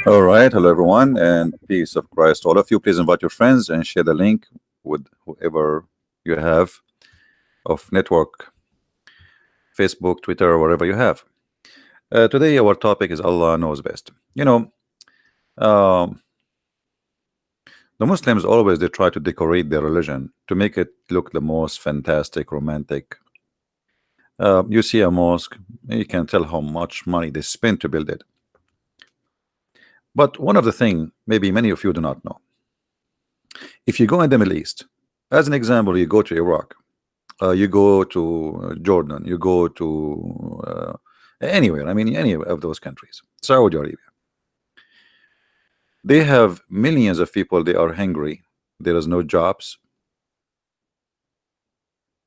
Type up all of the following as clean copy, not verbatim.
All right, hello everyone, and peace of Christ to all of you. Please invite your friends and share the link with whoever you have of network, Facebook, Twitter, or whatever you have. Today, our topic is Allah knows best. Um, the Muslims always they try to decorate their religion to make it look the most fantastic, romantic. You see a mosque, you can tell how much money they spend to build it. But one of the thing, maybe many of you do not know, if you go in the Middle East, as an example, you go to Iraq, you go to Jordan, you go to anywhere. I mean, any of those countries, Saudi Arabia. They have millions of people. They are hungry. There is no jobs,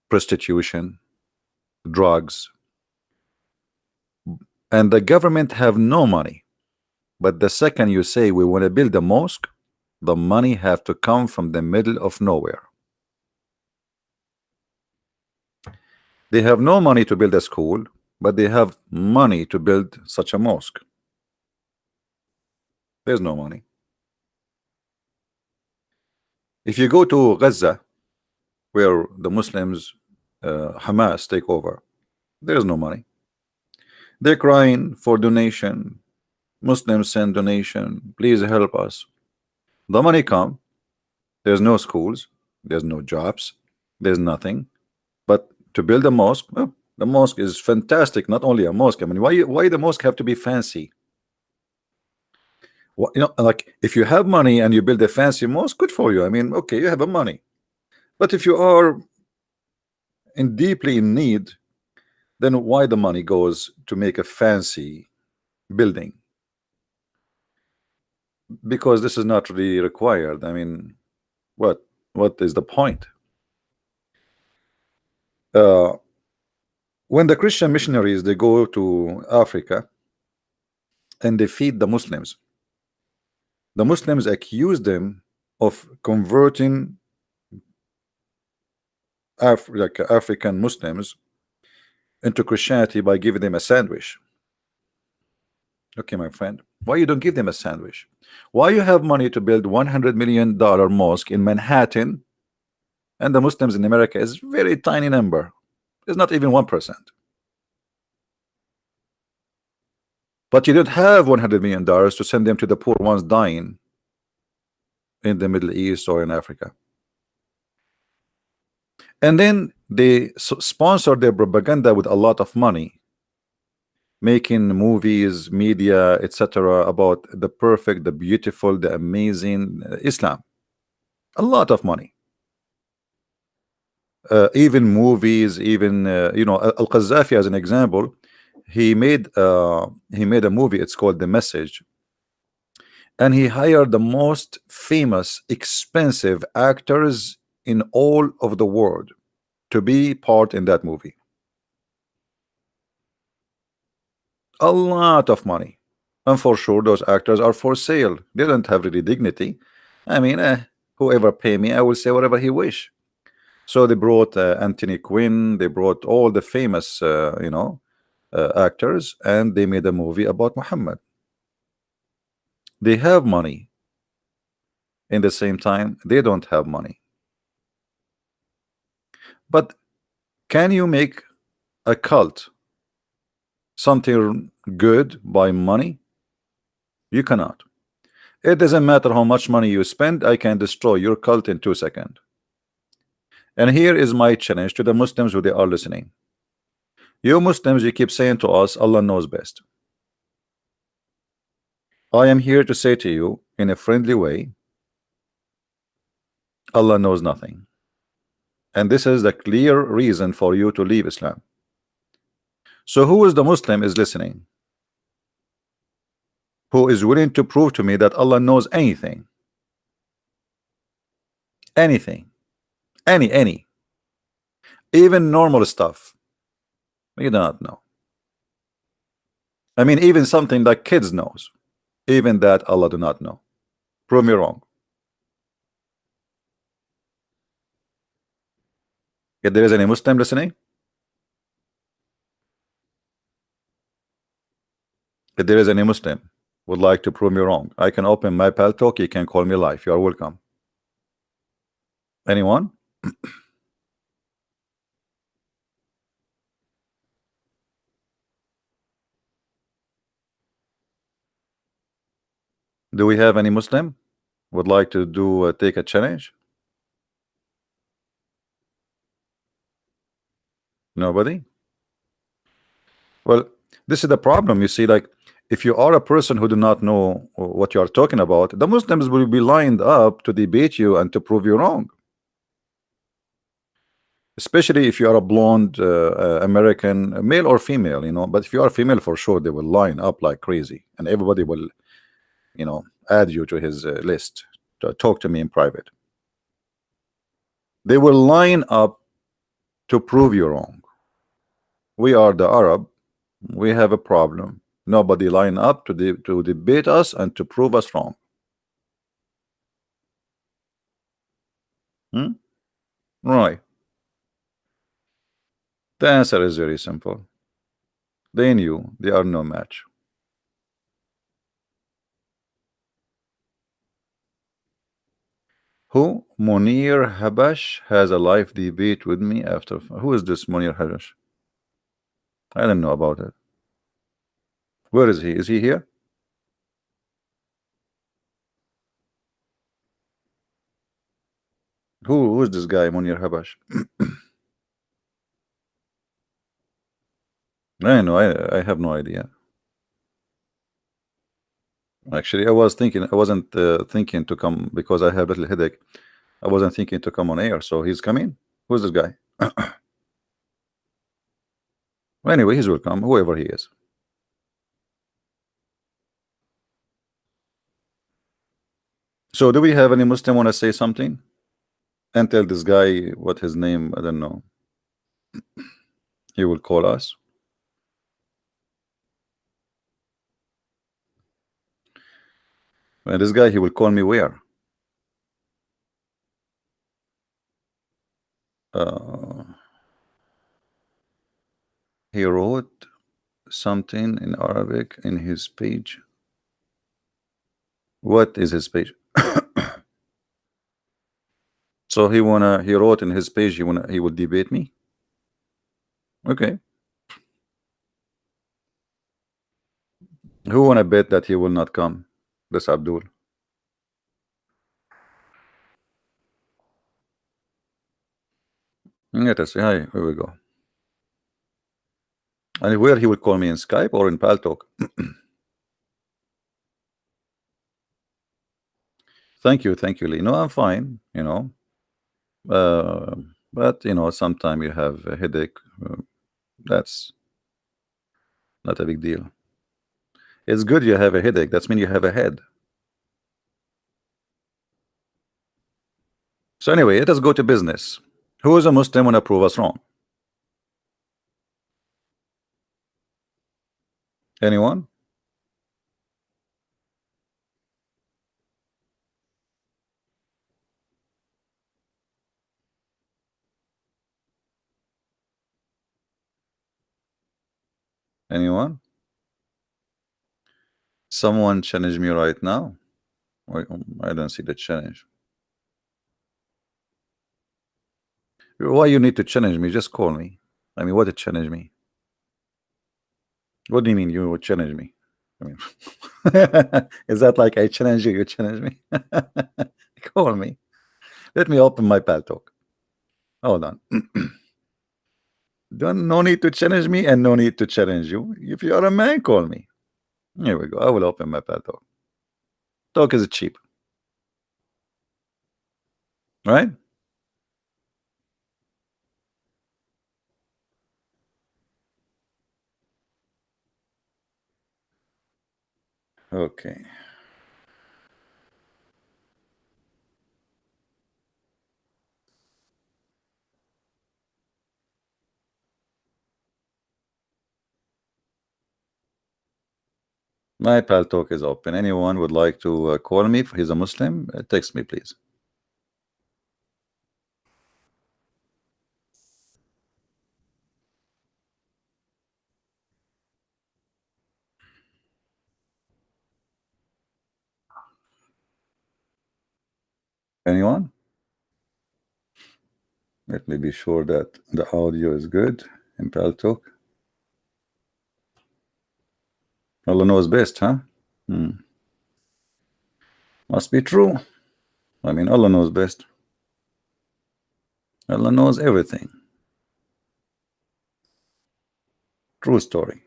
prostitution, drugs, and the government have no money. But the second you say we want to build a mosque, the money have to come from the middle of nowhere. They have no money to build a school, but they have money to build such a mosque. There's no money. If you go to Gaza, where the Muslims, Hamas, take over, there's no money. They're crying for donation. Muslims send donation. Please help us. The money come. There's no schools. There's no jobs. There's nothing. But to build a mosque, well, the mosque is fantastic. Not only a mosque. I mean, why the mosque have to be fancy? Well, like if you have money and you build a fancy mosque, good for you. I mean, okay, you have a money. But if you are deeply in need, then why the money goes to make a fancy building? Because this is not really required. I mean, what is the point? When the Christian missionaries they go to Africa and they feed the Muslims accuse them of converting African Muslims into Christianity by giving them a sandwich. Okay, my friend, why you don't give them a sandwich? Why you have money to build $100 million mosque in Manhattan, and the Muslims in America is very tiny number? It's not even 1%. But you don't have $100 million to send them to the poor ones dying in the Middle East or in Africa. And then they sponsor their propaganda with a lot of money, making movies, media, etc. about the perfect, the beautiful, the amazing Islam. A lot of money. Even movies, even Al-Qaddafi, as an example, he made a movie. It's called The Message, and he hired the most famous, expensive actors in all of the world to be part in that movie. A lot of money, and for sure those actors are for sale. They don't have really dignity. I mean, whoever pay me, I will say whatever he wish. So they brought Anthony Quinn, they brought all the famous actors, and they made a movie about Muhammad. They have money. In the same time, they don't have money. But can you make a cult something good by money? You cannot. It doesn't matter how much money you spend, I can destroy your cult in 2 seconds. And here is my challenge to the Muslims who they are listening. You Muslims, you keep saying to us, Allah knows best. I am here to say to you in a friendly way, Allah knows nothing. And this is the clear reason for you to leave Islam. So who is the Muslim is listening, who is willing to prove to me that Allah knows anything? Anything. Any. Even normal stuff. You do not know. I mean, even something like kids knows. Even that Allah do not know. Prove me wrong. If there is any Muslim listening, if there is any Muslim, would like to prove me wrong? I can open my pal talk. You can call me live. You are welcome. Anyone? Do we have any Muslim would like to do take a challenge? Nobody? Well, this is the problem. You see, like, if you are a person who do not know what you are talking about, the Muslims will be lined up to debate you and to prove you wrong. Especially if you are a blonde American, male or female, you know. But if you are female, for sure, they will line up like crazy, and everybody will, you know, add you to his list to talk to me in private. They will line up to prove you wrong. We are the Arab. We have a problem. Nobody line up to debate us and to prove us wrong. Hmm? Right. The answer is very simple. They knew they are no match. Who? Munir Habash has a live debate with me after. Who is this Munir Habash? I don't know about it. Where is he? Is he here? Who is this guy, Munir Habash? I know. I have no idea. Actually, I was thinking. I wasn't thinking to come because I have a little headache. I wasn't thinking to come on air. So he's coming. Who's this guy? Anyway, he's welcome, whoever he is. So, do we have any Muslim want to say something and tell this guy what his name? I don't know. He will call us. And this guy, he will call me where? Uh, he wrote something in Arabic in his page. What is his page? So he wrote in his page he will debate me. Okay. Who wanna bet that he will not come? This Abdul. Let us see. Hi, here we go. And where he will call me in Skype or in Paltalk? Thank you, Lee. No, I'm fine, you know. Uh, but you know, sometimes you have a headache. That's not a big deal. It's good you have a headache. That's mean you have a head. So anyway, let us go to business. Who is a Muslim wanna prove us wrong? Anyone? Anyone? Someone challenge me right now? Wait, I don't see the challenge. Why you need to challenge me? Just call me. I mean, what to challenge me? What do you mean you would challenge me? I mean, is that like I challenge you, you challenge me? Call me. Let me open my pal talk. Hold on. Don't no need to challenge me and no need to challenge you. If you are a man, call me. Here we go. I will open my pal talk. Talk is cheap, right? Okay. My pal talk is open. Anyone would like to call me if he's a Muslim? Text me, please. Anyone? Let me be sure that the audio is good in Paltalk. Allah knows best, huh? Must be true. I mean, Allah knows best. Allah knows everything. True story.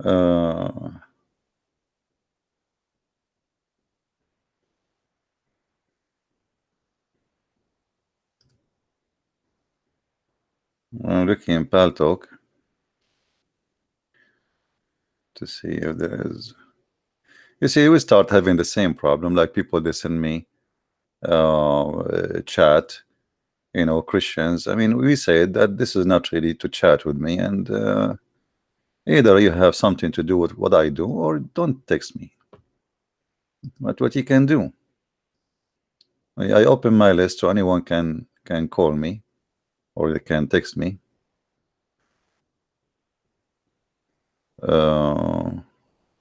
Uh, I'm looking in Paltalk to see if there is. You see, we start having the same problem. Like people, they send me chat. You know, Christians. I mean, we say that this is not really to chat with me, and either you have something to do with what I do, or don't text me. But what you can do, I open my list so anyone can call me, or they can text me. And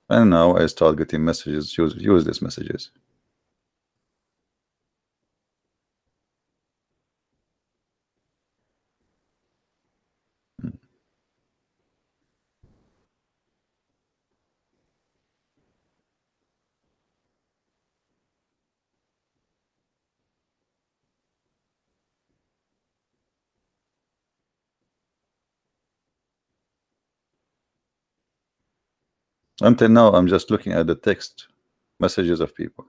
now I start getting messages. Use these messages. Until now, I'm just looking at the text messages of people.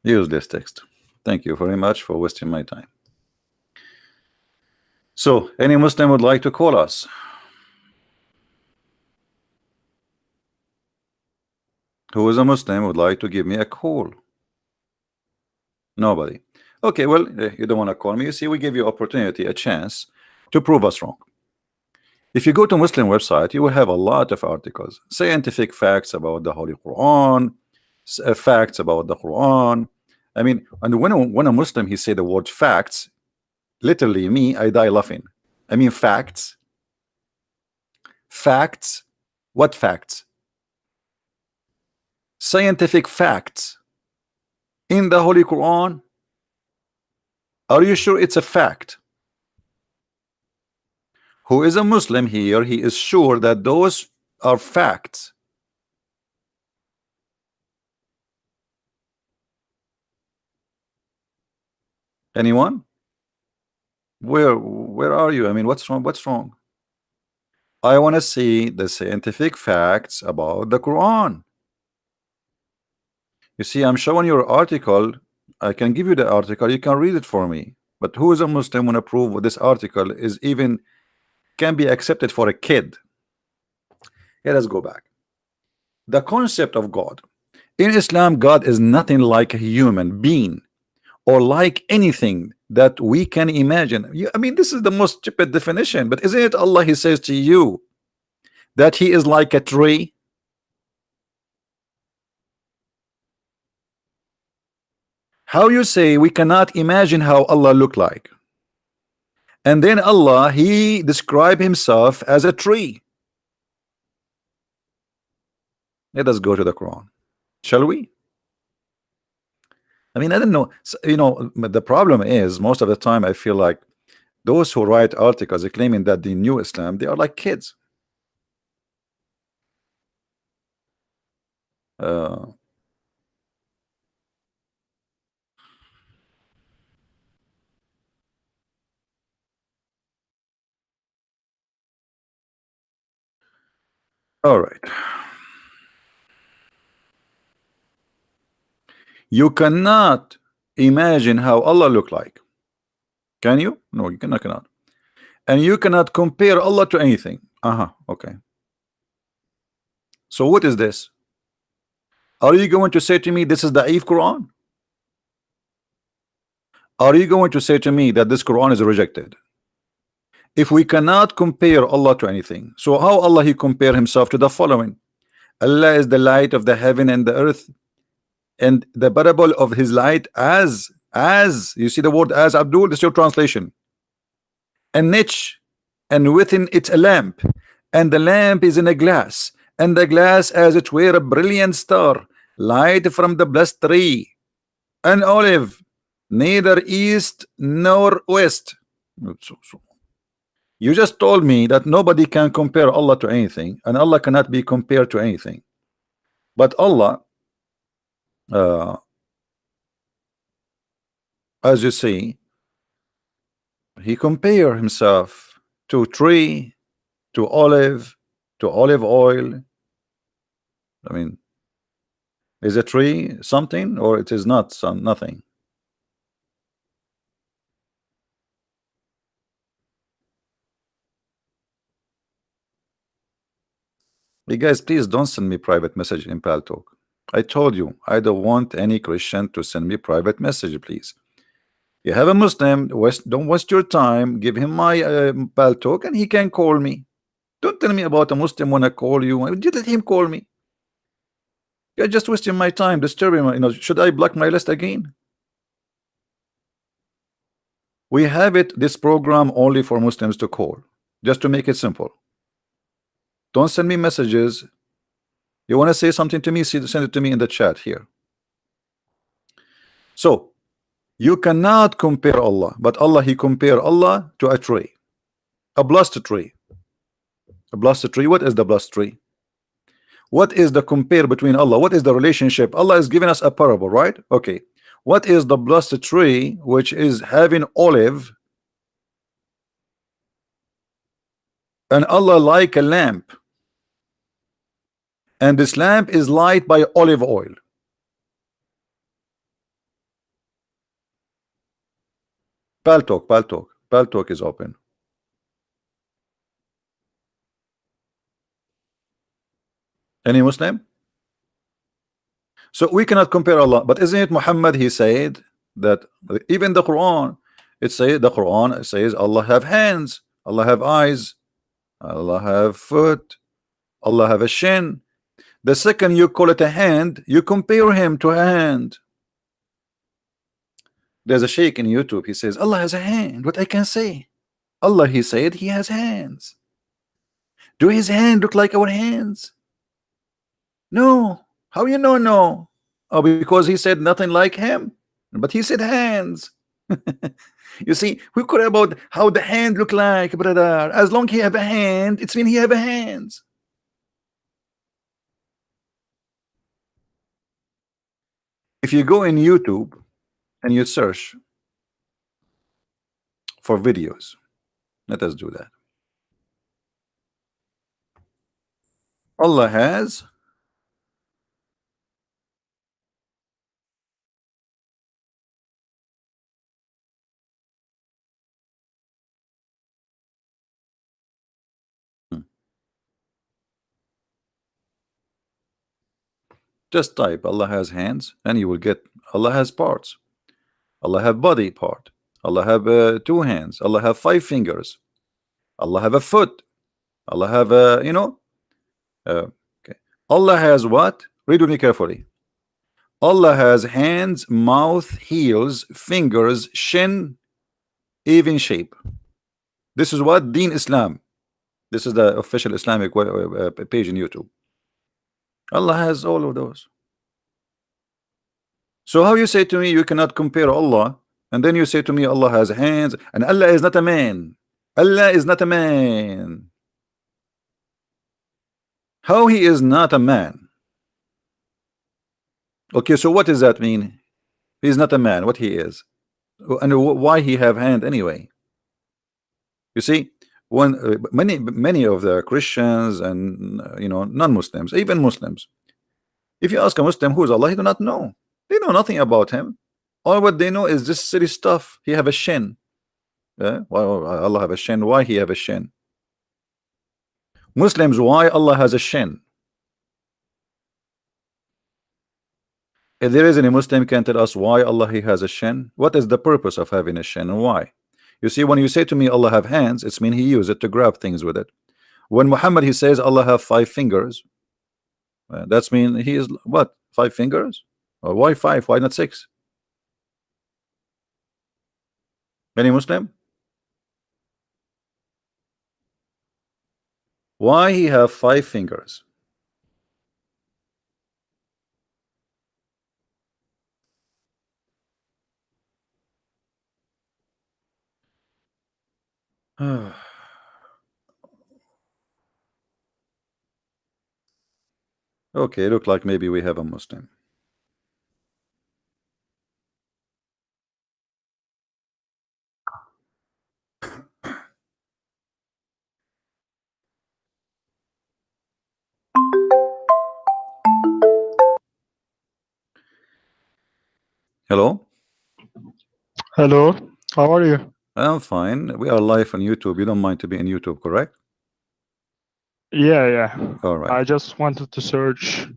Use this text. Thank you very much for wasting my time. So, any Muslim would like to call us? Who is a Muslim would like to give me a call? Nobody. Okay, well, you don't want to call me. You see, we give you opportunity, a chance to prove us wrong. If you go to Muslim website, you will have a lot of articles, scientific facts about the Holy Quran, facts about the Quran. I mean, and when a Muslim he say the word facts, literally me, I die laughing. I mean facts. Facts. What facts? Scientific facts in the Holy Quran. Are you sure it's a fact? Who is a Muslim here, he is sure that those are facts. Anyone? Where are you? I mean, what's wrong? What's wrong? I want to see the scientific facts about the Quran. You see, I'm showing you an article. I can give you the article. You can read it for me. But who is a Muslim when approve this article is even can be accepted for a kid? Let us go back. The concept of God. In Islam, God is nothing like a human being or like anything that we can imagine. I mean, this is the most stupid definition, but isn't it Allah? He says to you that He is like a tree. How you say we cannot imagine how Allah look like? And then Allah, He described Himself as a tree. Let us go to the Quran, shall we? I mean, I don't know. You know, the problem is most of the time I feel like those who write articles claiming that the new Islam, they are like kids. All right. You cannot imagine how Allah look like. Can you? No, you cannot. And you cannot compare Allah to anything. Okay. So what is this? Are you going to say to me this is the Da'if Quran? Are you going to say to me that this Quran is rejected? If we cannot compare Allah to anything, so how Allah He compare Himself to the following? Allah is the light of the heaven and the earth, and the parable of his light as you see the word as, Abdul, this is your translation, a niche, and within it a lamp, and the lamp is in a glass, and the glass as it were a brilliant star, light from the blessed tree, an olive, neither east nor west. You just told me that nobody can compare Allah to anything, and Allah cannot be compared to anything. But Allah, uh, as you see, he compare himself to tree, to olive oil. I mean, is a tree something, or it is not nothing? You guys, please don't send me private message in Paltalk. I told you I don't want any Christian to send me private message, please. You have a Muslim, don't waste your time. Give him my Paltalk and he can call me. Don't tell me about a Muslim when I call you. You let him call me. You're just wasting my time, disturbing my, should I block my list again? We have this program only for Muslims to call, just to make it simple. Don't send me messages. You want to say something to me, send it to me in the chat here. So you cannot compare Allah, but Allah, he compare Allah to a tree, a blessed tree. A blessed tree. What is the blessed tree? What is the compare between Allah? What is the relationship? Allah is giving us a parable, right? Okay. What is the blessed tree which is having olive, and Allah like a lamp, and this lamp is light by olive oil? Paltalk is open. Any Muslim? So we cannot compare Allah, but isn't it Muhammad? He said that even the Quran, it says Allah have hands, Allah have eyes, Allah have foot, Allah have a shin. The second you call it a hand, you compare him to a hand. There's a sheikh in YouTube, he says Allah has a hand. What I can say? Allah, he said he has hands. Do his hand look like our hands? No. How you know no? Oh, because he said nothing like him, but he said hands. You see, we care about how the hand look like, brother. As long he have a hand, it's mean he have a hands. If you go in YouTube and you search for videos, let us do that. Allah has just type Allah has hands and you will get Allah has parts. Allah have body part. Allah have 2 hands. Allah have 5 fingers. Allah have a foot. Allah have okay. Allah has what? Read with me carefully. Allah has hands, mouth, heels, fingers, shin, even shape. This is what Deen Islam. This is the official Islamic page in YouTube. Allah has all of those. So how you say to me you cannot compare Allah, and then you say to me Allah has hands, and Allah is not a man. Allah is not a man. How he is not a man? Okay, so what does that mean? He's not a man. What he is, and why he have hand anyway? You see, when many of the Christians and non-Muslims, even Muslims, if you ask a Muslim who is Allah, he do not know. They know nothing about him. All what they know is this silly stuff. He have a shin. Yeah? Why Allah have a shin? Why he have a shin? Muslims, why Allah has a shin? If there is any Muslim can tell us why Allah he has a shin, what is the purpose of having a shin and why? You see, when you say to me Allah have hands, it's mean he use it to grab things with it. When Muhammad he says Allah have 5 fingers, That's mean he is what, 5 fingers? Or why five? Why not six? Any Muslim? Why he have 5 fingers? Okay, look like maybe we have a Muslim. Hello? Hello, how are you? I'm fine. We are live on YouTube. You don't mind to be in YouTube, correct? Yeah. All right. I just wanted to search.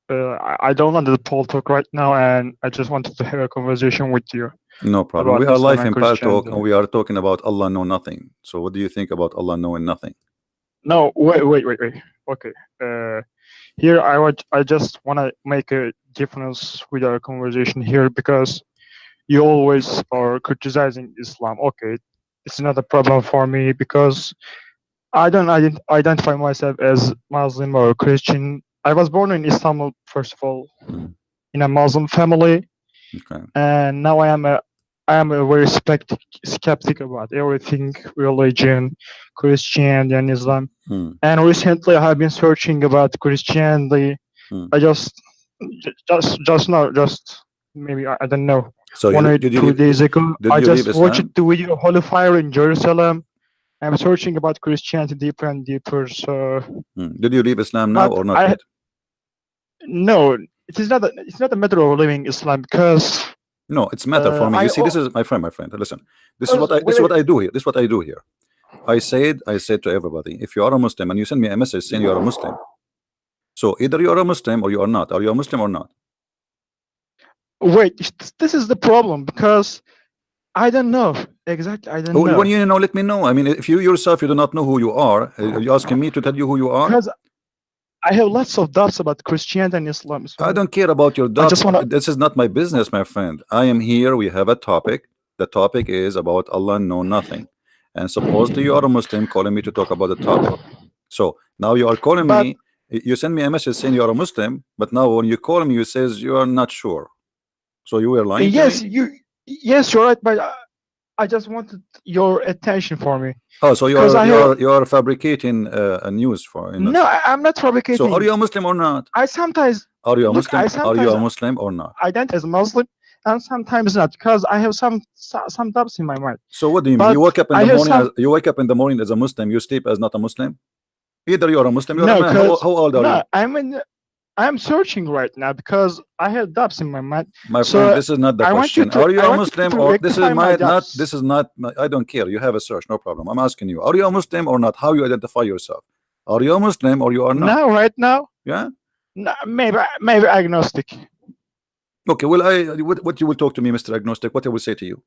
I don't want the poll talk right now, and I just wanted to have a conversation with you No problem. about We are Islam live and in Pal Talk Christianity. and we are talking about Allah know nothing. So what do you think about Allah knowing nothing? No, wait. Okay. Here I just want to make a difference with our conversation here because you always are criticizing Islam. Okay, it's not a problem for me because I don't identify myself as Muslim or Christian. I was born in Istanbul, first of all, in a Muslim family, Okay. and now I am a very skeptic about everything, religion, Christianity, and Islam. And recently, I have been searching about Christianity. I just maybe I don't know, So 1 or 2 days ago, did I you leave just watched Islam? the video Holy Fire in Jerusalem. I'm searching about Christianity deeper and deeper. So, Did you leave Islam now but or not yet? no, it's not a matter of living Islam because No, it's matter for me. You see, this is my friend. Listen, this is what I do here. This is what I do here. I said to everybody, if you are a Muslim and you send me a message saying you are a Muslim, so either you are a Muslim or you are not. Are you a Muslim or not? Wait, this is the problem because I don't know exactly. I don't know. When you know, let me know. I mean, if you yourself you do not know who you are you asking me to tell you who you are? Because I have lots of doubts about Christianity and Islam. So I don't care about your I doubts. just want to. This is not my business, my friend. I am here. We have a topic. The topic is about Allah know nothing. And supposedly you are a Muslim calling me to talk about the topic. So now you are calling But me. You send me a message saying you are a Muslim, but now when you call me, you says you are not sure. So you were lying to yes, me. yes, you're right. But I just wanted your attention for me. Oh, so because you are fabricating a news for us. No, I'm not fabricating. So are you a Muslim or not? I sometimes Are you a look. Muslim? I sometimes Are you a Muslim or not? identify as Muslim, and sometimes not because I have some doubts in my mind. So what do you mean? But You wake up in I the have morning. some. You wake up in the morning as a Muslim. You sleep as not a Muslim. Either you are a Muslim. You are a No, man. because How old are you? I'm searching right now because I have doubts in my mind. My So friend, this is not the I want you question. to. Are you I a want you Muslim to or this is rectify my my not? doubts. This is not. I don't care. You have a search. No problem. I'm asking you. Are you a Muslim or not? How you identify yourself? Are you a Muslim or you are not? Now, right now, Yeah. no, maybe agnostic. Okay. Well, what you will talk to me, Mr. Agnostic? What I will say to you?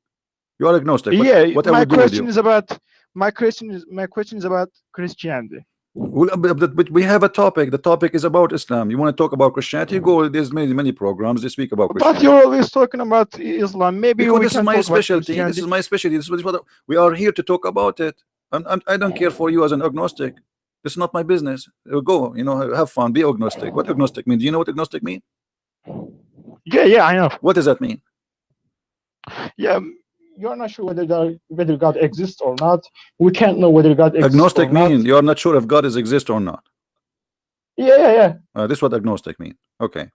You are agnostic. Yeah, What I my will do with question you? is about my question is about Christianity. Well, but we have a topic. The topic is about Islam. You want to talk about Christianity? Go. There's many programs. They speak about But Christianity. you're always talking about Islam. Maybe Because we this is can my talk about specialty. This Christianity. is my specialty. This is what we are here to talk about it. I don't care for you as an agnostic. This is not my business. Go. You know, have fun. Be agnostic. What agnostic mean? Do you know what agnostic mean? Yeah, I know. What does that mean? Yeah, you're not sure whether God exists or not. We can't know whether God exists Agnostic or not. mean you are not sure if God is exist or not. Yeah. This is what agnostic mean. Okay.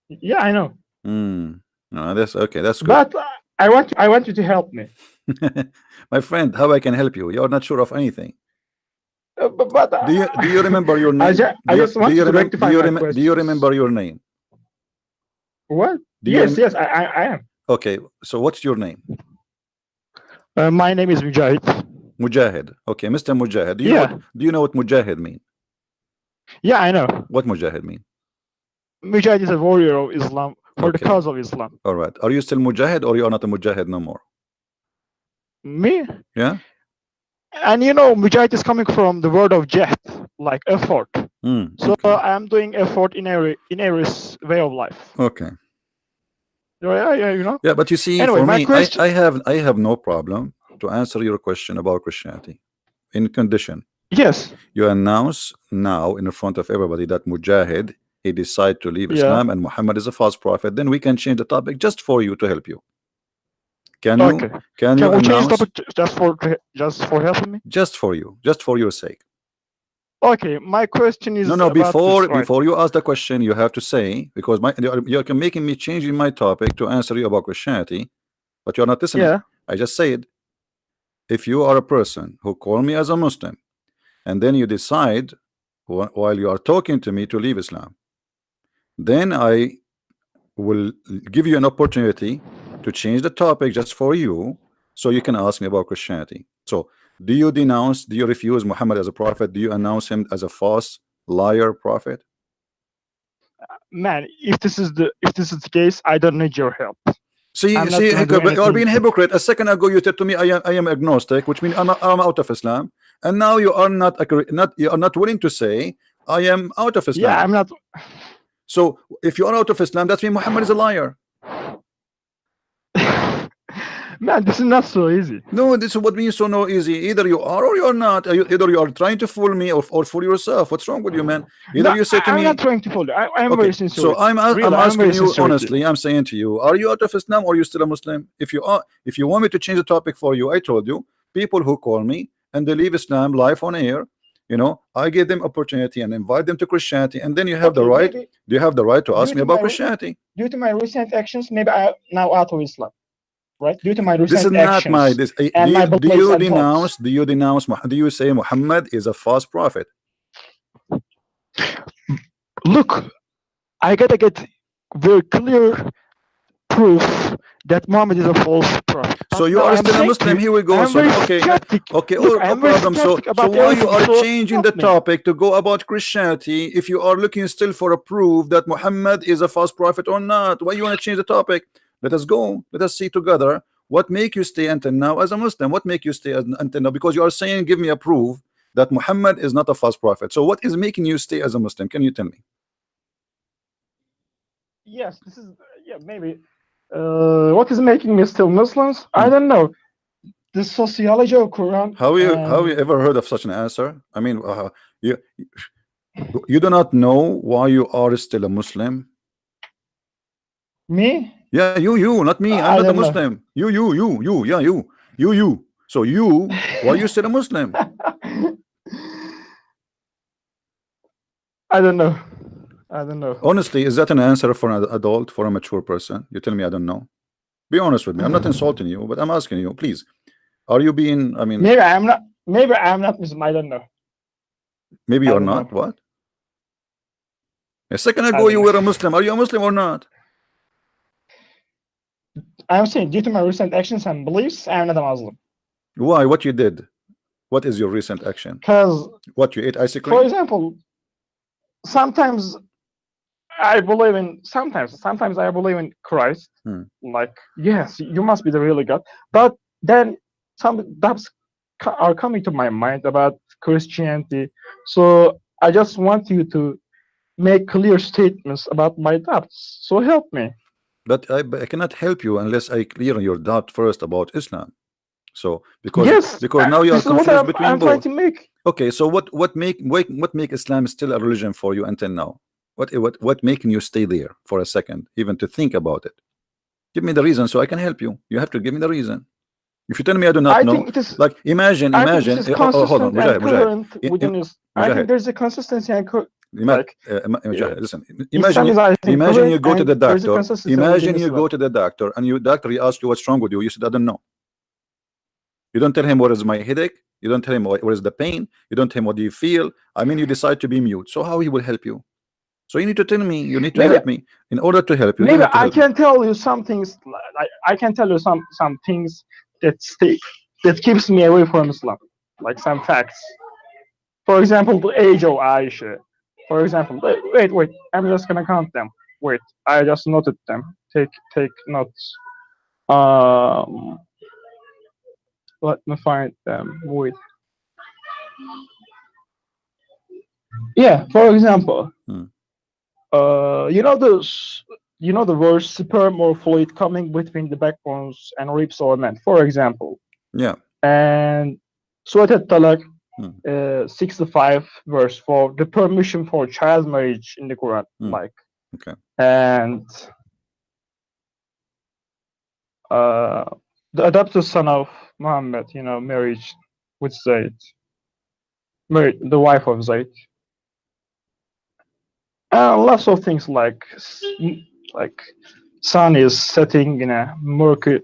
Yeah, I know. No, that's okay. That's good. But I want you to help me. My friend, how I can help you? You are not sure of anything. But Do you remember your name? I just want you to rectify my questions. Do you remember your name? What? Yes, I am. Okay, so what's your name? My name is Mujahid. Mujahid. Okay, Mr. Mujahid. Do you know what Mujahid mean? Yeah, I know. What Mujahid mean? Mujahid is a warrior of Islam for the cause of Islam. All right. Are you still Mujahid or you are not a Mujahid no more? Me? Yeah. And you know, Mujahid is coming from the word of jahd, like effort. So Okay. I'm doing effort in every way of life. Okay. Yeah. Yeah, but you see, Anyway, for my me, question. I have no problem to answer your question about Christianity, in condition Yes. you announce now in front of everybody that Mujahid he decide to leave Yeah. Islam and Muhammad is a false prophet. Then we can change the topic just for you to help you. Can Okay. you can you Can we change announce topic just for helping me? just for you, just for your sake? Okay. My question No, is no. about this, right? Before you ask the question, you have to say, because you're making me changing my topic to answer you about Christianity, but you're not listening. Yeah. I just said, if you are a person who call me as a Muslim, and then you decide while you are talking to me to leave Islam, then I will give you an opportunity to change the topic just for you, so you can ask me about Christianity. So, do you refuse Muhammad as a prophet? Do you announce him as a false liar prophet? Man, if this is the case, I don't need your help. I'm not See, gonna do you are anything. being hypocrite. A second ago, you said to me, I am agnostic, which means I'm out of Islam, and now you are not you are not willing to say I am out of Yeah, Islam. I'm not. So, if you are out of Islam, that means Muhammad is a liar. Man, this is not so easy. No, this is what means so no easy. Either you are or you're not. Either you are trying to fool me or fool yourself. What's wrong with you, man? Either No, you say to I'm not me, trying to fool you. I'm okay, very sincere so with you. Really, I'm I'm asking very you sincere with you. honestly. I'm saying to you, are you out of Islam or are you still a Muslim? If you want me to change the topic for you, I told you, people who call me and they leave Islam live on air, I give them opportunity and invite them to Christianity, and then you have the Okay, right. maybe Do you have the right to due ask me to about my Christianity? due to my recent actions, maybe I now out of Islam, right? Due to my This is recent not my actions this. and my beliefs and thoughts. Do you say Muhammad is a false prophet? Look, I gotta get very clear proof that Muhammad is a false prophet. So But you now are I'm still a saying to Muslim. you, Here we go, I'm son. very Okay, skeptic. okay, Look, no I'm very problem. skeptic So about why you everything. are So changing the help me. topic to go about Christianity if you are looking still for a proof that Muhammad is a false prophet or not? Why you want to change the topic? Let us go. Let us see together what make you stay until now as a Muslim. What make you stay until now? Because you are saying, give me a proof that Muhammad is not a false prophet. So what is making you stay as a Muslim? Can you tell me? Yes, this is maybe. What is making me still Muslims? I Hmm. don't know. The sociology of Quran Have you and ever heard of such an answer? I mean, you you do not know why you are still a Muslim. me. Yeah, you, not me. I'm I not a don't know. Muslim. Yeah, you. So why you still a Muslim? I don't know. I don't know. Honestly, is that an answer for an adult, for a mature person? You tell me I don't know. Be honest with me. I'm not insulting you, but I'm asking you, please. Are you being, I mean, Maybe I'm not. Maybe I'm not Muslim. I don't know. maybe I you're don't know. not. What? A second I ago don't you know. were a Muslim. Are you a Muslim or not? I'm saying due to my recent actions and beliefs, I'm not a Muslim. Why? What you did? What is your recent action? Because, What, you ate ice for cream? example, sometimes I believe in. Sometimes I believe in Christ. Hmm. Like, yes, you must be the really God. But then some doubts are coming to my mind about Christianity. So I just want you to make clear statements about my doubts. So help me. But I cannot help you unless I clear your doubt first about Islam. So Yes, because now you are this is what confused between I'm trying both. to make. Okay, so what make Islam still a religion for you until now? What making you stay there for a second, even to think about it? Give me the reason so I can help you. You have to give me the reason. If you tell me I do not I know, think it is. like I think this is hold on, consistent and Mujahid, coherent within his. I think Mujahid, there's a consistency and like Mujahid, listen. Islam is, I think, Imagine coherent you go to and the there's a doctor. consistency within Imagine you Islam. go to the doctor and your doctor he asks you what's wrong with you. You said I don't know. You don't tell him what is my headache. You don't tell him what is the pain. You don't tell him what do you feel. I mean, you decide to be mute. So how he will help you? So you need to tell me. You need to Maybe help me. In order to help you, you maybe have to I help me. can tell you some things. Like I can tell you some things that keeps me away from Islam, like some facts. For example, the age of Aisha. For example, wait. I'm just gonna count them. Wait, I just noted them. Take notes. Um, let me find them. Wait. Yeah, for example, Hmm. you know those, you know the word sperm or fluid coming between the backbones and ribs or men, for example. Yeah. And Surat al-Talaq Hmm. 65 verse 4, the permission for child marriage in the Quran, Hmm. like, Okay. and uh, the adopted son of Muhammad, you know, marriage with Zayd, married the wife of Zayd, and lots of things like like sun is setting in a murky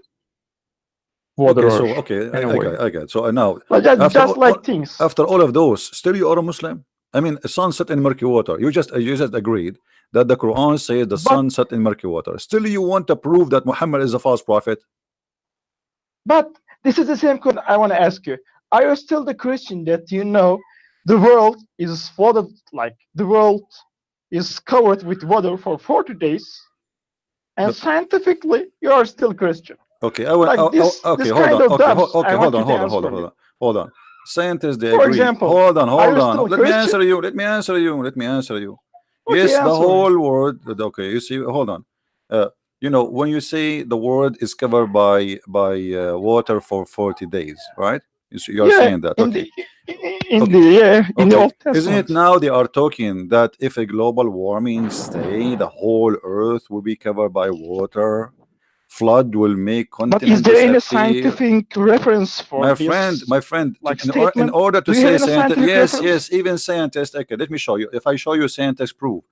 water Okay. or So okay, I anyway, got, I got. So now, but just, after just all, like things. after all of those, still you are a Muslim. I mean, sun set in murky water. You just agreed that the Quran says the But sun set in murky water. Still, you want to prove that Muhammad is a false prophet? but this is the same question I want to ask you. Are you still the Christian that you know the world is flooded, like the world is covered with water for 40 days, and scientifically you are still Christian? Okay, I want. Like Okay, this hold kind on. of Okay, doubts I okay, hold want on, you to hold on, answer hold on, from hold you. on, hold on. Scientists, they For agree. example, Hold on, are hold you on. still Let me Christian? answer you. Let me answer you. Let me answer you. Okay, Yes, the answer me. whole world. Okay, you see. Hold on. When you say the world is covered by water for 40 days, right? You are Yeah, saying that. in Okay. the in Okay. the yeah in the Okay. Old Isn't it Testament. now they are talking that if a global warming stay, the whole earth will be covered by water? Flood will make But is continent there any disappear. scientific reference for this My friend, like in statement? order to Do you have say any scientist, scientific yes, reference? yes, even scientists. Okay, let me show you. If I show you scientists proof,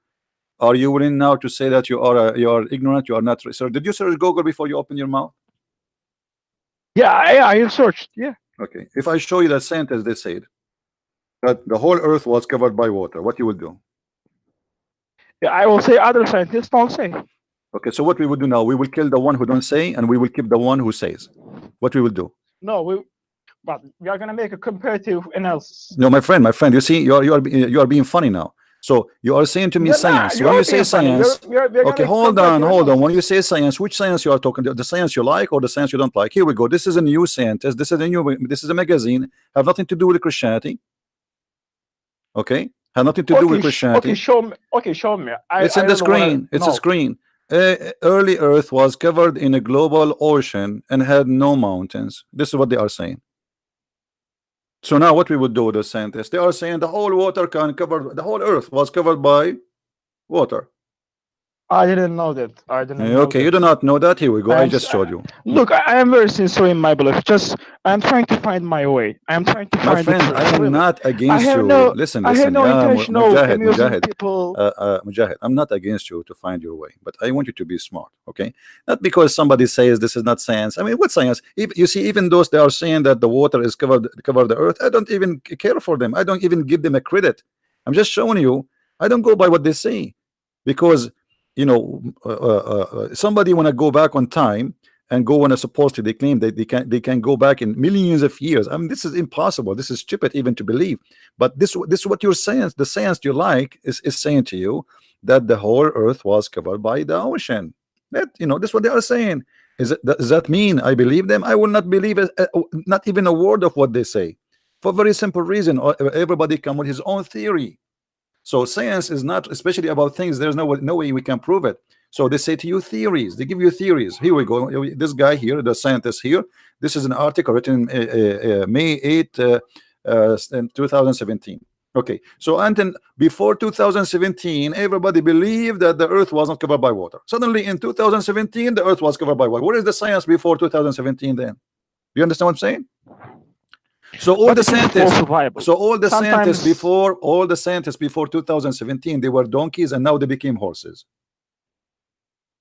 are you willing now to say that you are ignorant? You are not. Sir, did you search Google before you open your mouth? Yeah, I searched. Yeah. Okay, if I show you that scientists they said that the whole earth was covered by water, what you will do? Yeah, I will say other scientists don't say. Okay, so what we will do now? We will kill the one who don't say, and we will keep the one who says. What we will do? No, but we are gonna make a comparative analysis. No, my friend. You see, you are being funny now. So you are saying to me Nah, science. you When are you say being funny. science, We're gonna okay, make a hold on, comparative hold on. When you analysis. say science, which science you are talking? The science you like or the science you don't like? Here we go. This is a new scientist. This is a new. This is a magazine. Have nothing to do with Christianity. Okay, have nothing to do with Okay, okay, Christianity. show me. Okay, show me. It's I in the really wanna screen. It's a know. screen. Early Earth was covered in a global ocean and had no mountains. This is what they are saying. So now what we would do with the scientists? They are saying the whole water can cover the whole Earth was covered by water. I didn't know that. I didn't know Okay, you that. do not know that. Here we go. I I am just showed you. look. I am very sincere in my belief. Just I'm trying to find my way. I'm trying to My find the friend, truth. I am Really, not against you. Listen, I have listen. no Yeah, intention of Mujahid, amusing Mujahid, people. Mujahid. I'm not against you to find your way, but I want you to be smart. Okay, not because somebody says this is not science. I mean, what science? You see, even those they are saying that the water is cover the earth. I don't even care for them. I don't even give them a credit. I'm just showing you. I don't go by what they say because somebody want to go back on time and go when supposedly they claim that they can go back in millions of years. I mean, this is impossible. This is stupid even to believe. But this is what your science, the science you like, is saying to you that the whole Earth was covered by the ocean. That this is what they are saying. Does that mean I believe them? I will not believe not even a word of what they say, for a very simple reason. Everybody come with his own theory. So science is not especially about things. There's no way we can prove it. So they say to you theories. They give you theories. Here we go. This guy here, the scientist here. This is an article written May 8th, in 2017. Okay. So until before 2017, everybody believed that the Earth was not covered by water. Suddenly in 2017, the Earth was covered by water. What is the science before 2017 then? Do you understand what I'm saying? So all But the it is scientists, falsifiable. so Sometimes, all the scientists before 2017, they were donkeys and now they became horses.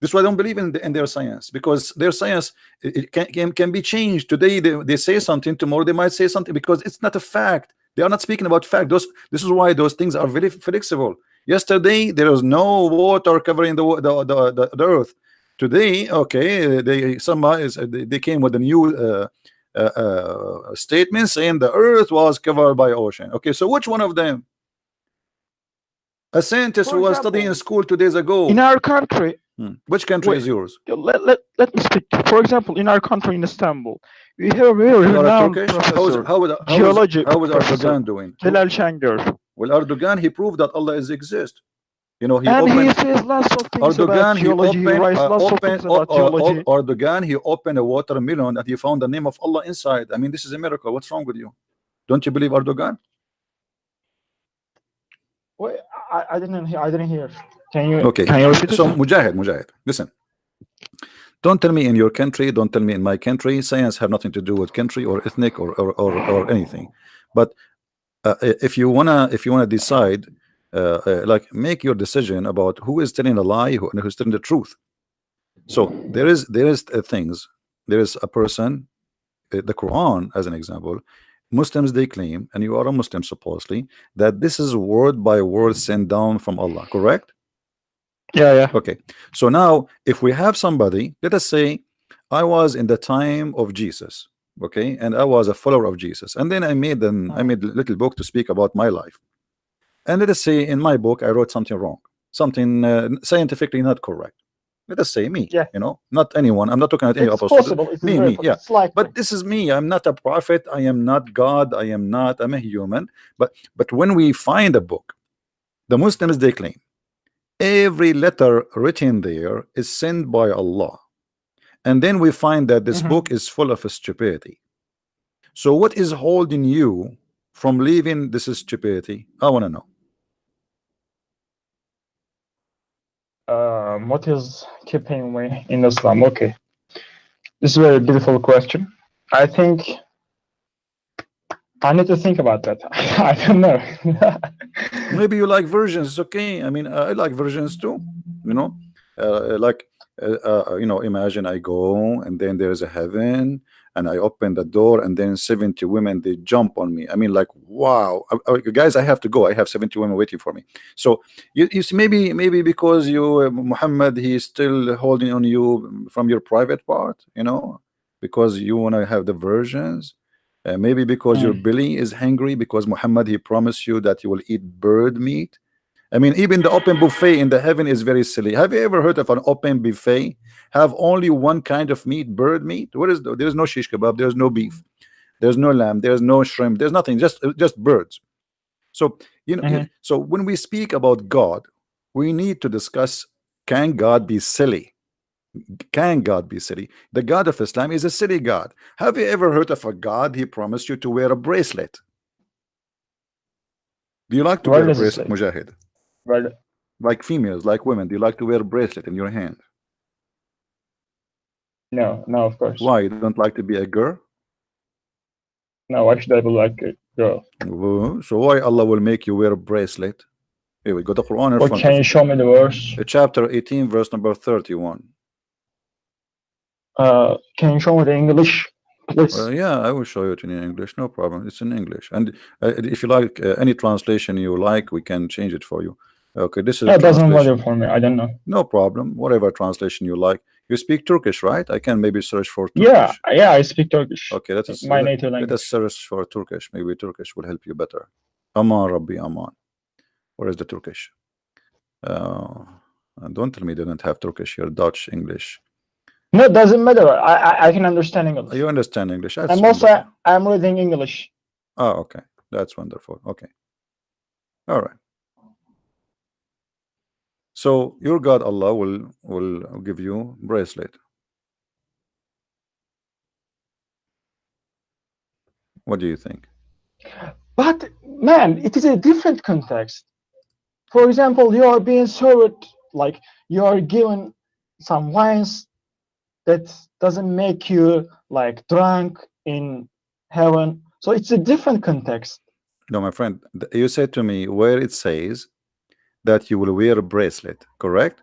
This is why I don't believe in their science, because their science it can be changed. Today they say something, tomorrow they might say something, because it's not a fact. They are not speaking about fact. This is why those things are very flexible. Yesterday there was no water covering the earth. Today, okay, they came with a new statement saying the earth was covered by ocean. Okay, so which one of them? A scientist for who was studying example, in school 2 days in ago. our country, Which country wait, is yours? let me speak. For example, in our country, in Istanbul, we have a very You are a renowned Turkish. professor, How is geology professor, Erdogan doing? Celal Şengör. Well, Erdogan, he proved that Allah is exist. You know, he And he opened says lots of things about Erdogan, he theology. He opened, writes lots of things about theology. Erdogan, he opened a watermelon and he found the name of Allah inside. I mean, this is a miracle. What's wrong with you? Don't you believe Erdogan? Wait, I didn't hear. I didn't hear. Okay. Can you repeat So, it? Mujahid, listen. Don't tell me in your country, don't tell me in my country. Science have nothing to do with country or ethnic or anything. But if you wanna decide, like make your decision about who is telling a lie, who's telling the truth. So there is things. There is a person, the Quran as an example. Muslims, they claim, and you are a Muslim supposedly, that this is word by word sent down from Allah. Correct? Yeah. Okay. So now, if we have somebody, let us say, I was in the time of Jesus, okay, and I was a follower of Jesus, and then I made a little book to speak about my life. And let us say in my book I wrote something wrong, something scientifically not correct. Let us say me, Yeah. not anyone. I'm not talking about any It's apostle. possible. It is Me, very. yeah. It's likely. But this is me. I'm not a prophet. I am not God. I'm a human. But when we find a book, the Muslims, they claim every letter written there is sent by Allah, and then we find that this book is full of stupidity. So what is holding you from leaving this stupidity? I want to know. What is keeping me in Islam? Okay, this is a very beautiful question. I think I need to think about that. I don't know. Maybe you like versions. It's okay. I mean, I like versions too. You know, imagine I go and then there's a heaven and I open the door and then 70 women, they jump on me. I mean, like, wow. Guys, I have to go. I have 70 women waiting for me. So you see, maybe because you Muhammad, he's still holding on you from your private part, because you want to have the versions. Maybe because your belly is hungry, because Muhammad, he promised you that you will eat bird meat. I mean, even the open buffet in the heaven is very silly. Have you ever heard of an open buffet? Have only one kind of meat, bird meat? There's no shish kebab, there's no beef, there's no lamb, there's no shrimp, there's nothing, just birds. So so when we speak about God, we need to discuss, can God be silly? Can God be silly? The God of Islam is a silly God. Have you ever heard of a God he promised you to wear a bracelet? Do you like to wear a bracelet, Mujahid? Right. Like females, like women, do you like to wear a bracelet in your hand? No, of course. Why? You don't like to be a girl? No, actually, I would like a girl. So why Allah will make you wear a bracelet? Here we got the Quran in front of you. Can you show me the verse? Chapter 18, verse number 31. Can you show me the English, please? Yeah, I will show you it in English. No problem. It's in English. And if you like any translation you like, we can change it for you. Okay, this is. It doesn't matter for me. I don't know. No problem. Whatever translation you like. You speak Turkish, right? I can maybe search for Turkish. Yeah, I speak Turkish. Okay, my native language. Let us search for Turkish. Maybe Turkish will help you better. Aman Rabbi Aman. Where is the Turkish? Don't tell me they don't have Turkish here. Dutch, English. No, it doesn't matter. I can understand English. You understand English? I'm also I'm reading English. Oh, okay. That's wonderful. Okay. All right. So your God Allah will give you bracelet. What do you think? But man, it is a different context. For example, you are being served, like you are given some wines that doesn't make you like drunk in heaven. So it's a different context. No, my friend, you said to me where it says that you will wear a bracelet, correct?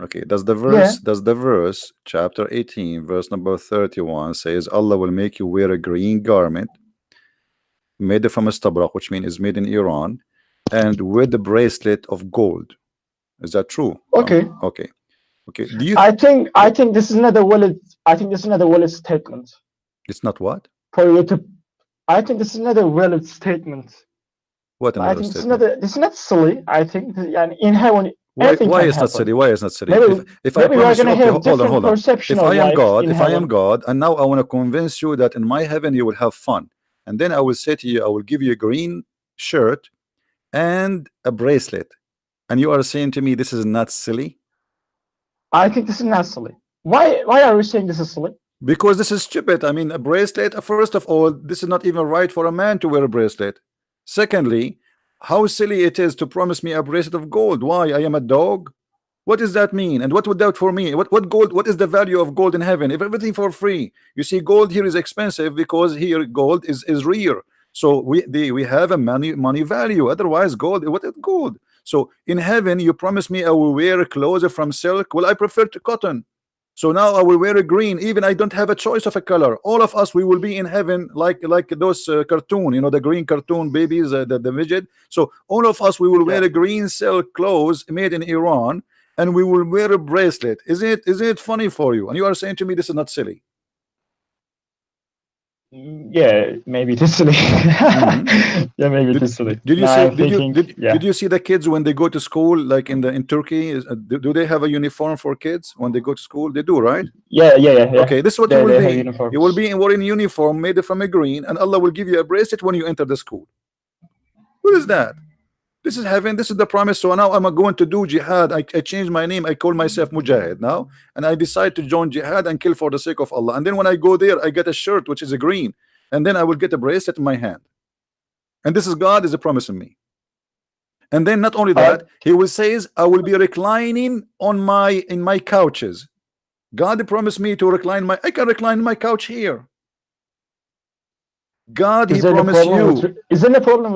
Okay, does the verse chapter 18 verse number 31 says Allah will make you wear a green garment made from a stabrak, which means is made in Iran, and with the bracelet of gold? Is that true? Okay. Okay. Do you I think this is another valid statement. It's not what? For you to I think this is another valid statement. What another I think statement? this is not silly. I think in heaven why is not silly? Why is not silly? If I promise you, okay, hold on. If I am God, and now I want to convince you that in my heaven you will have fun, and then I will say to you, I will give you a green shirt and a bracelet, and you are saying to me this is not silly? I think this is not silly. Why are you saying this is silly? Because this is stupid. I mean, a bracelet, first of all, this is not even right for a man to wear a bracelet. Secondly, how silly it is to promise me a bracelet of gold. Why? I am a dog? What does that mean? And what would that for me? What gold? What is the value of gold in heaven? If everything for free, you see, gold here is expensive because here gold is rare. So we have a money value. Otherwise, gold. What is gold? So in heaven, you promise me I will wear clothes from silk. Well, I prefer to cotton. So now I will wear a green. Even I don't have a choice of a color. All of us, we will be in heaven like those cartoon, the green cartoon babies, the midget. So all of us, we will wear Yeah. a green silk clothes made in Iran, and we will wear a bracelet. Is it funny for you? And you are saying to me this is not silly? Yeah, maybe it is silly. Mhm. Yeah, maybe it Did, is silly. did you Now see I'm thinking, yeah, did you see the kids when they go to school, like in Turkey? Do they have a uniform for kids when they go to school? They do, right? yeah. Okay, this is what you will They have be. You will uniforms. be wearing a uniform made from a green, and Allah will give you a bracelet when you enter the school. What is that? This is heaven. This is the promise. So now I'm going to do jihad. I changed my name. I call myself Mujahid now, and I decide to join jihad and kill for the sake of Allah. And then when I go there, I get a shirt which is a green, and then I will get a bracelet in my hand. And this is God is promising me. And then not only Uh, that, He will says, I will be reclining on my couches. God promised me to recline my. I can recline my couch here. God, is He there a promised problem you. is there a problem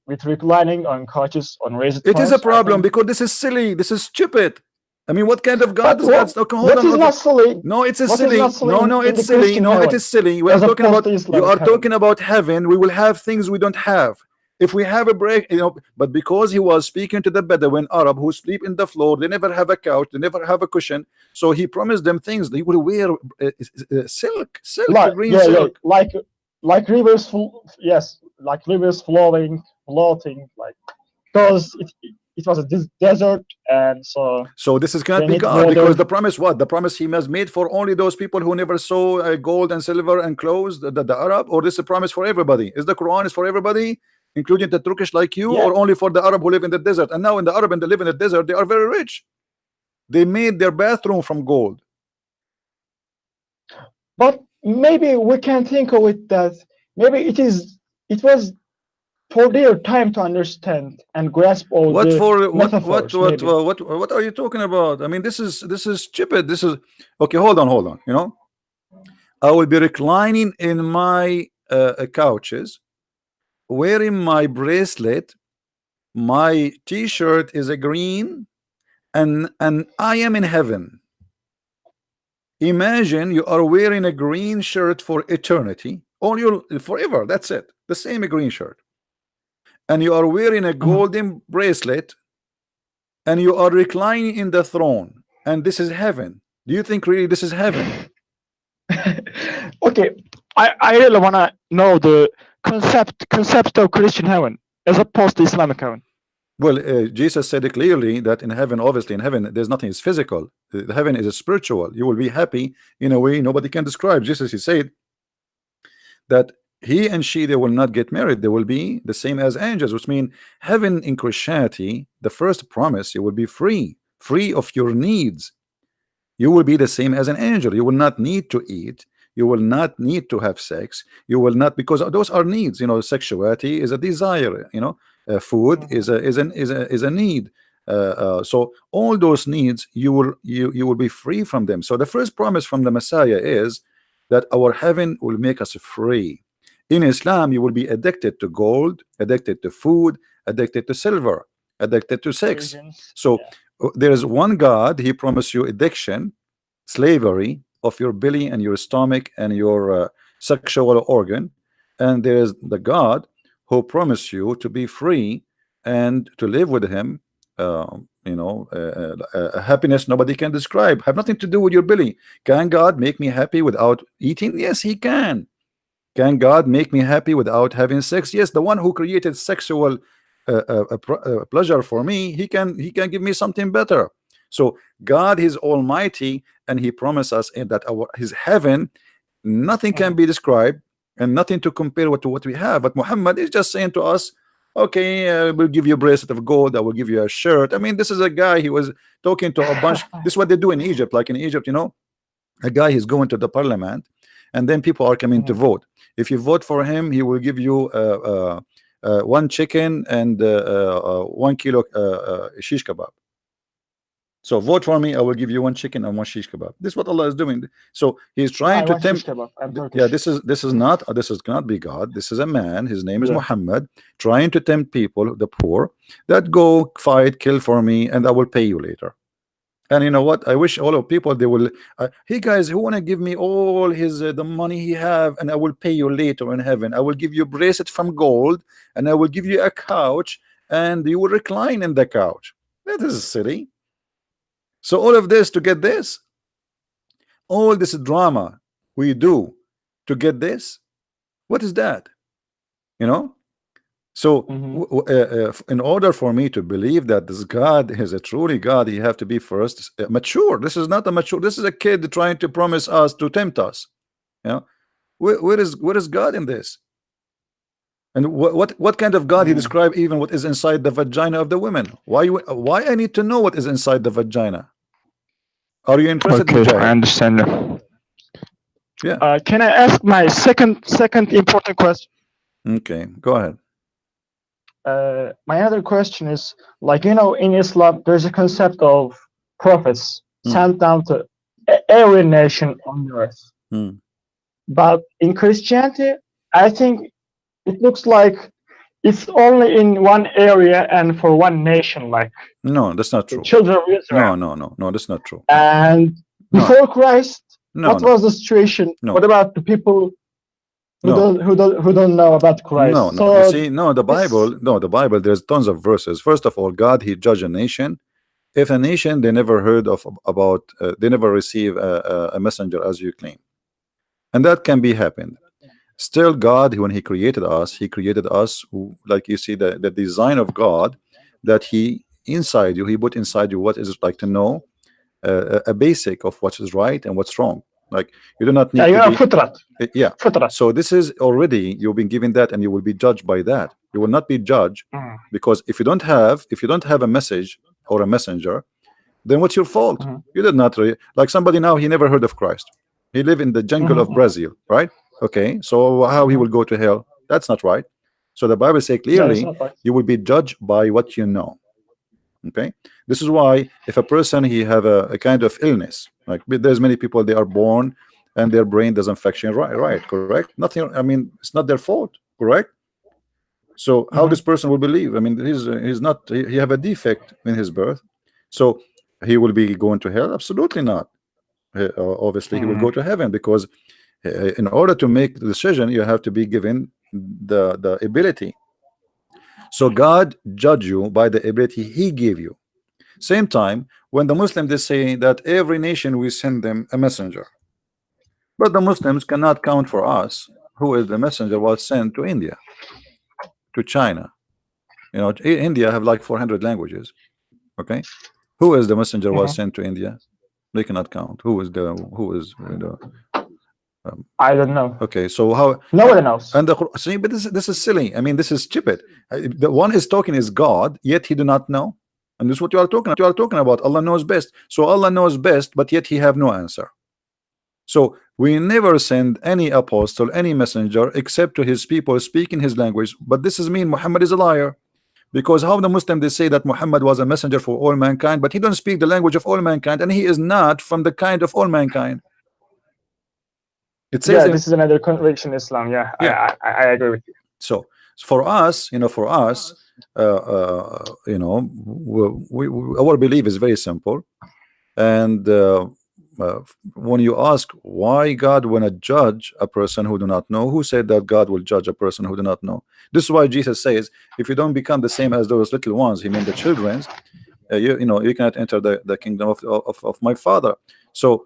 with reclining on couches on raised It is a thrones? I problem think. because this is silly. This is stupid. I mean, what kind of God But is God? Okay, hold what on. is Hold on. not silly? No, it's a What is not silly. silly No, no, in it's the silly. Christian No, it heaven is silly. We are as talking opposed to about. You Islamic are heaven? talking about heaven. We will have things we don't have. If we have a break, but because he was speaking to the Bedouin Arab who sleep in the floor, they never have a couch, they never have a cushion. So he promised them things. They will wear silk, Like green yeah, silk. like rivers yes, like rivers flowing, floating, like because it was a desert, and so So this is cannot they be need God because water. the promise what? The promise He has made for only those people who never saw gold and silver and clothes, the Arab, or this is a promise for everybody? Is the Quran is for everybody, including the Turkish like you, Yeah, or only for the Arab who live in the desert? And now in the Arab and they live in the desert, they are very rich. They made their bathroom from gold. but maybe we can think of it that maybe it was for their time to understand and grasp all What the for? metaphors. Maybe What are you talking about? I mean, this is stupid. This is okay. Hold on. I will be reclining in my couches, wearing my bracelet. My T-shirt is a green, and I am in heaven. Imagine you are wearing a green shirt for eternity, all your forever. That's it. The same green shirt, and you are wearing a golden bracelet, and you are reclining in the throne, and this is heaven. Do you think really this is heaven? okay. I really wanna know the concept of Christian heaven as opposed to Islamic heaven. Well, Jesus said it clearly that in heaven, obviously in heaven, there's nothing is physical. The heaven is a spiritual. You will be happy in a way nobody can describe. Jesus, he said that he and she, they will not get married. They will be the same as angels, which means heaven in Christianity, the first promise, you will be free of your needs. You will be the same as an angel. You will not need to eat. You will not need to have sex. You will not, because those are needs. Sexuality is a desire. Food is a need. So all those needs, you will be free from them. So the first promise from the Messiah is that our heaven will make us free. In Islam, you will be addicted to gold, addicted to food, addicted to silver, addicted to sex. Religions, So yeah. there is one God. He promised you addiction, slavery of your belly and your stomach and your sexual organ, and there is the God who promised you to be free and to live with Him. A happiness nobody can describe, have nothing to do with your belly. Can God make me happy without eating? Yes, He can. Can God make me happy without having sex? Yes, the one who created sexual pleasure for me, he can give me something better. So God is almighty, and he promised us in that his heaven, nothing can be described and nothing to compare with to what we have. But Muhammad is just saying to us, Okay, we'll give you a bracelet of gold. I will give you a shirt. I mean, this is a guy. He was talking to a bunch. This is what they do in Egypt. Like in Egypt, a guy is going to the parliament, and then people are coming to Mhm. vote. If you vote for him, he will give you one chicken and 1 kilo shish kebab. So vote for me, I will give you one chicken and one shish kebab. This is what Allah is doing. So he's No, I trying to want shish tempt. kebab. I'm Yeah, Turkish. this is not this is cannot be God. This is a man. His name is Yeah. Muhammad, trying to tempt people, the poor, that go fight, kill for me, and I will pay you later. And you know what? I wish all of people they will. Hey guys, who wanna give me all his the money he have, and I will pay you later in heaven. I will give you a bracelet from gold, and I will give you a couch, and you will recline in the couch. That is silly. So all of this to get this, all this drama we do to get this, what is that? You know? So Hmm. in order for me to believe that this God is a truly God, he have to be first mature. This is not a mature. This is a kid trying to promise us to tempt us. You know, where is God in this? And what kind of God he Mm. describe even what is inside the vagina of the women? Why I need to know what is inside the vagina? Are you interested, Okay, I Mujahid? understand now. Yeah. Can I ask my second important question? Okay. Go ahead. My other question is, like, in Islam, there's a concept of prophets Hmm. sent down to every nation on earth. Hmm. But in Christianity, I think it looks like it's only in one area and for one nation, like No, that's not the true. children of Israel. No, no, no, no, that's not true. No, And no, before Christ, no, what no, was the situation? What no, about the people no, who don't know about no, Christ? no. You So see, no, the this, Bible, no, the Bible, there's tons of verses. First of all, God, he judged a nation. If a nation they never heard of about, they never receive a messenger as you claim, and that can be happened. Still, God, when he created us like you see the design of God, that he inside you, he put inside you what is it like to know a basic of what is right and what's wrong. Like you do not yeah, need to be fitrat, yeah. fitrat. So this is already you've been given that, and you will be judged by that. You will not be judged Mm, because if you don't have a message or a messenger, then what's your fault? mhm, You did not like somebody now he never heard of Christ. He live in the jungle of mhm, Brazil, right? Okay, so how he mhm. will go to hell? That's not right. So the Bible say Yeah, it's clearly not right. you will be judged by what you know. Okay, this is why if a person he have a kind of illness, like there's many people they are born and their brain doesn't function right, correct, nothing, I mean it's not their fault, correct? So how this Mhm, person will believe? I mean he's not he have a defect in his birth, so he will be going to hell? Absolutely not. Obviously he will mhm. go to heaven because in order to make the decision you have to be given the ability. So God judge you by the ability he gave you. Same time, when the Muslims they say that every nation we send them a messenger, but the Muslims cannot count for us who is the messenger was sent to India, to China. India have like 400 languages. Okay, who is the messenger was Mhm. sent to India? They cannot count. Who is the I don't know. okay? So how? Nobody knows. And the see, but this is silly. I mean, this is stupid. The one is talking is God, yet he do not know. And this is what you are talking about. Allah knows best. So Allah knows best, but yet he have no answer. So we never send any apostle, any messenger, except to his people speaking his language. But this is mean Muhammad is a liar. Because how the Muslim they say that Muhammad was a messenger for all mankind, but he don't speak the language of all mankind, and he is not from the kind of all mankind. It says Yeah, in this is another contradiction in Islam. Yeah, yeah. I agree with you. So for us, our belief is very simple. And uh, when you ask why God wanna judge a person who do not know, who said that God will judge a person who do not know? This is why Jesus says, if you don't become the same as those little ones, he mean the children's, you cannot enter the kingdom of my Father. So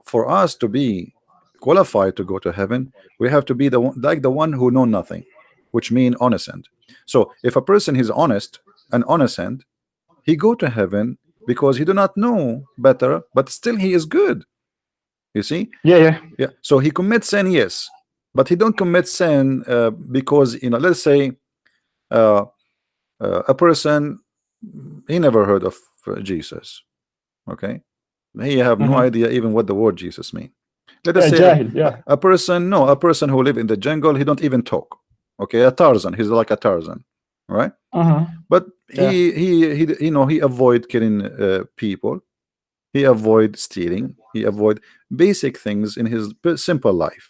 for us to be qualified to go to heaven, we have to be the one, like the one who know nothing, which mean innocent. So if a person is honest and innocent, he go to heaven because he do not know better, but still he is good. You see? Yeah, yeah. Yeah. So he commits sin, yes, but he don't commit sin because let's say uh, a person, he never heard of Jesus. Okay, he have no Mm-hmm. idea even what the word Jesus mean. Let us say Jahil, yeah. a person, no, a person who live in the jungle, he don't even talk. Okay, a Tarzan, he's like a Tarzan, right? Mm-hmm. But Yeah. he you know, he avoid killing people, he avoid stealing, he avoid basic things in his simple life.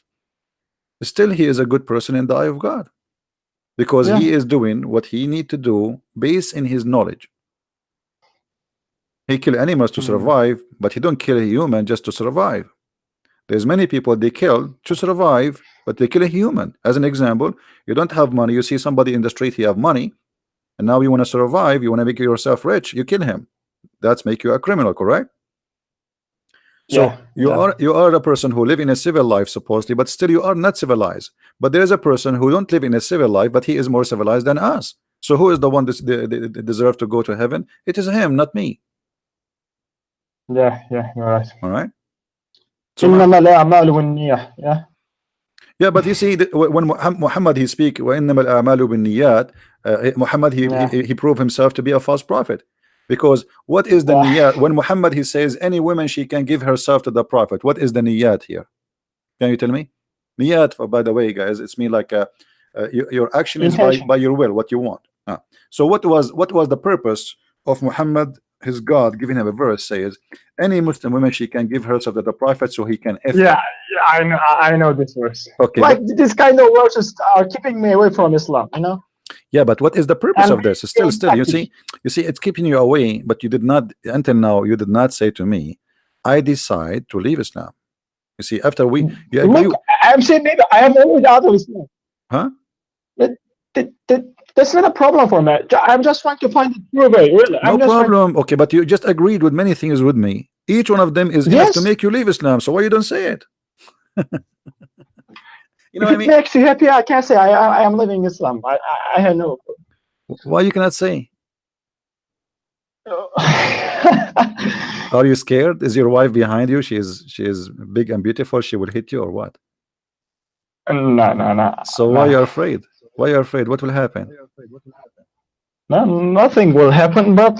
Still, he is a good person in the eye of God because Yeah. he is doing what he need to do based in his knowledge. He kill animals to Mm. survive, but he don't kill a human just to survive. There's many people they kill to survive, but they kill a human. As an example, you don't have money, you see somebody in the street, he have money, and now you want to survive, you want to make yourself rich, you kill him. That's make you a criminal, correct? So Yeah. Yeah. you are a person who live in a civil life supposedly, but still you are not civilized. But there is a person who don't live in a civil life, but he is more civilized than us. So who is the one that deserve to go to heaven? It is him, not me. Yeah. Yeah. You're right. All right. So إنما الأعمال بالنية. Yeah. yeah, but you see that when Muhammad he speak وإنما الأعمال بالنيات, Muhammad Yeah. he proved himself to be a false prophet, because what is the Yeah. niyat? When Muhammad he says any woman she can give herself to the prophet, what is the niyat here? Can you tell me? Niyat, by the way, guys, it's mean like your action is Intention. by your will, what you want. So what was the purpose of Muhammad? His God giving him a verse says, any Muslim woman she can give herself to the prophet so he can if Yeah. her. Yeah. I know. I know this verse. Okay, Like but this kind of verses are keeping me away from Islam. You know. yeah, but what is the purpose And of this? very Still, practice. you see, it's keeping you away. But you did not, until now, you did not say to me, I decide to leave Islam. You see, after you agree, Look, I'm saying maybe I am always out of Islam. huh? That, that's not a problem for me. I'm just trying to find the true way. Really, No I'm just trying. problem. Okay, but you just agreed with many things with me. Each one of them is enough to Yes, make you leave Islam. So why you don't say it? You know if what I it mean? makes you happy, I can say I am living Islam. I have no. Why you cannot say? Are you scared? Is your wife behind you? She is big and beautiful. She will hit you or what? No, no, no, So why no. you are afraid? Why you are afraid? What will happen? No, nothing will happen. But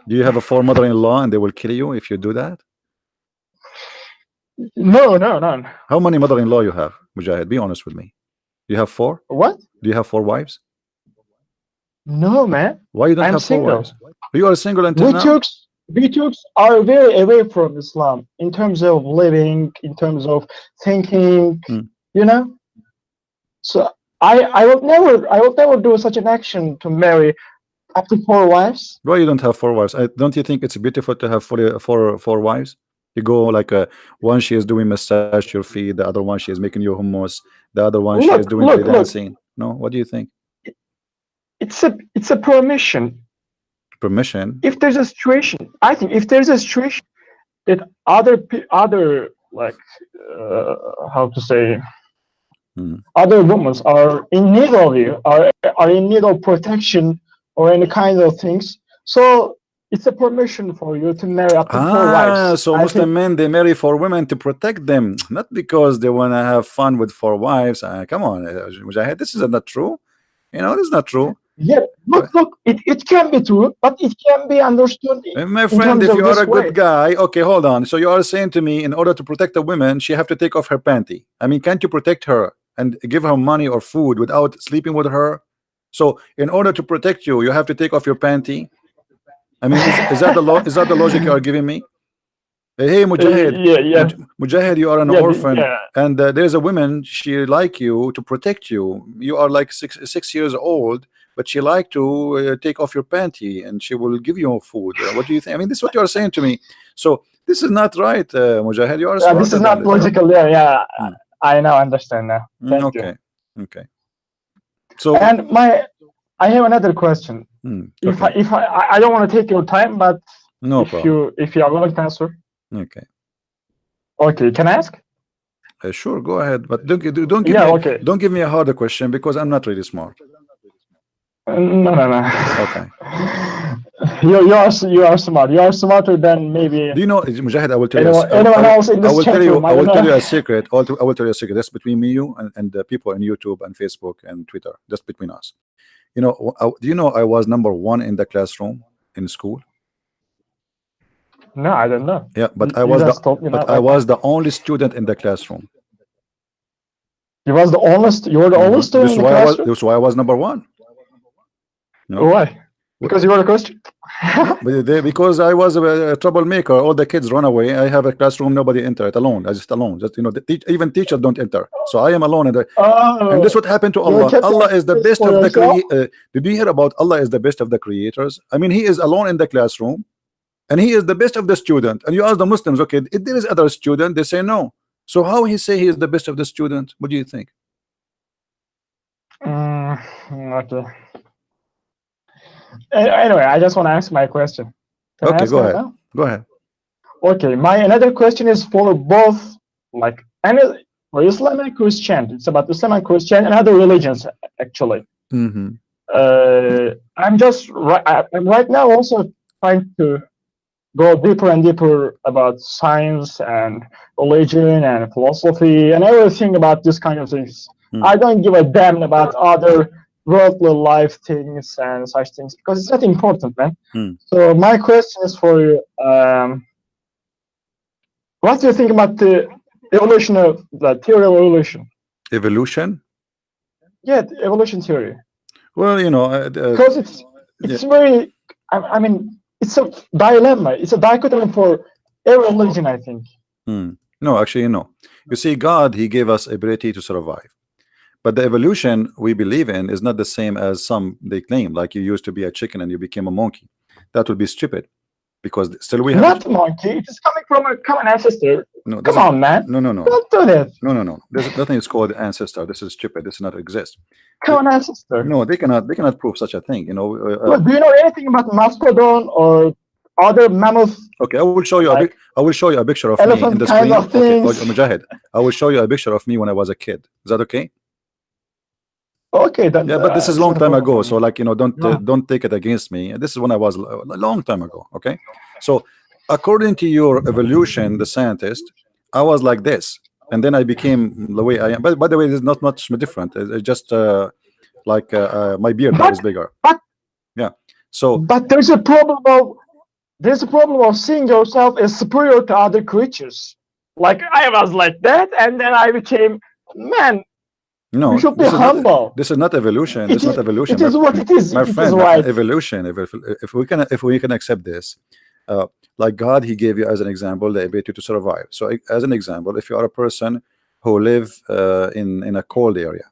Do you have a four mother-in-law and they will kill you if you do that? no, no, no. How many mother-in-law you have, Mujahid? Be honest with me. You have four? What? Do you have four wives? No, man. Why you don't I'm have four single. wives? You are single until We now? Turks, we Turks are very away from Islam in terms of living, in terms of thinking. Hmm. You know. So I will never do such an action to marry up to 4 wives. Why you don't have four wives? Don't you think it's beautiful to have four wives? You go like one she is doing massage your feet, the other one she is making you hummus, the other one she is Look, doing belly look, look. dancing. No, what do you think? It's a permission. Permission? If there's a situation, I think if there's a situation that other like how to say Hmm. other women are in need of you, are in need of protection or any kind of things. So it's a permission for you to marry up to 4 wives. So I Muslim think men they marry for women to protect them, not because they want to have fun with four wives. Come on, Mujahid, this is not true. You know, this is not true. yeah. Look, it can be true, but it can be understood My in friend, terms if of you are this a good way. guy, okay, hold on. So you are saying to me, in order to protect a woman, she have to take off her panty. I mean, can't you protect her and give her money or food without sleeping with her? So in order to protect you, you have to take off your panty. I mean, is that the is that the logic you are giving me? Hey, Mujahid, Yeah, yeah, Mujahid, you are an yeah, orphan, yeah. and there's a woman. She like you to protect you. You are like 6 years old, but she like to take off your panty, and she will give you food. What do you think? I mean, this is what you are saying to me. So this is not right, Mujahid. You are This smarter is than not this. logical. Yeah, yeah. Hmm. I now understand now. Thank you. Okay, okay. So And I have another question. okay, I don't want to take your time, but no problem. if you are willing to answer, Okay, okay, can I ask? sure, go ahead, but don't give Yeah, me okay. don't give me a harder question because I'm not really smart. No, no, no. Okay. You are smart. You are smarter than maybe Do you know, Mujahid? I will tell you. anyone else in I this will tell chat you. room. I I don't will tell you know. a secret. I will tell you a secret. That's between me, you, and the people on YouTube and Facebook and Twitter. Just between us. You know, do you know I was number one in the classroom in school? No, I don't know. Yeah, You just told me that I right was now. the only student in the classroom. You were the only student This in is the why I was. classroom. This is why I was number one. You know. Why? Because you were a Christian. No, but because I was a troublemaker. All the kids run away. I have a classroom. Nobody enter it alone. I just alone. Just even teachers don't enter. So I am alone. And this Oh, what happened to you Allah. kept Allah your is the space best for of the yourself. Did you hear about Allah is the best of the creators? I mean, He is alone in the classroom, and He is the best of the student. And you ask the Muslims, okay, if there is other student, they say no. So how He say He is the best of the student? What do you think? Okay. Anyway, I just want to ask my question. Can I Okay, ask go right ahead. now? Go ahead. Okay, my another question is for both, like, any for Islam and Christian. It's about Islam and Christian and other religions actually. Mm-hmm. I'm right now also trying to go deeper and deeper about science and religion and philosophy and everything about this kind of things. I don't give a damn about other worldly life things and such things because it's not important, man. So my question is for you. What do you think about the evolution of the theory of evolution? Evolution? Yeah, the evolution theory. Well, you know, because it's very. I mean, it's a dilemma. It's a dichotomy for every religion, I think. No, actually, no. You see, God, He gave us ability to survive. But the evolution we believe in is not the same as some they claim, like you used to be a chicken and you became a monkey. That would be stupid, because still we have not a monkey. It is coming from a common ancestor. No, come on, man. No. Don't do that. No. There's nothing is called ancestor. This is stupid. This does not exist. Common ancestor. No, they cannot prove such a thing. You know. Well, do you know anything about mastodon or other mammoth? Okay, I will show you. Like I will show you a picture of me in the screen. Okay, Mujahid, I will show you a picture of me when I was a kid. Is that okay? Okay, then. Yeah, but this is a long time ago, so like, you know, don't take it against me. This is when I was a long time ago. Okay, so according to your evolution, the scientist, I was like this, and then I became the way I am. But by the way, there's not much different. It's just like my beard now is bigger. Yeah. So, but there's a problem of seeing yourself as superior to other creatures. Like I was like that, and then I became man. No, you should be humble. This is not evolution. This is not evolution. It is what it is. My friend, right. Evolution. If we can accept this, like God, He gave you as an example the ability to survive. So, as an example, if you are a person who live in a cold area,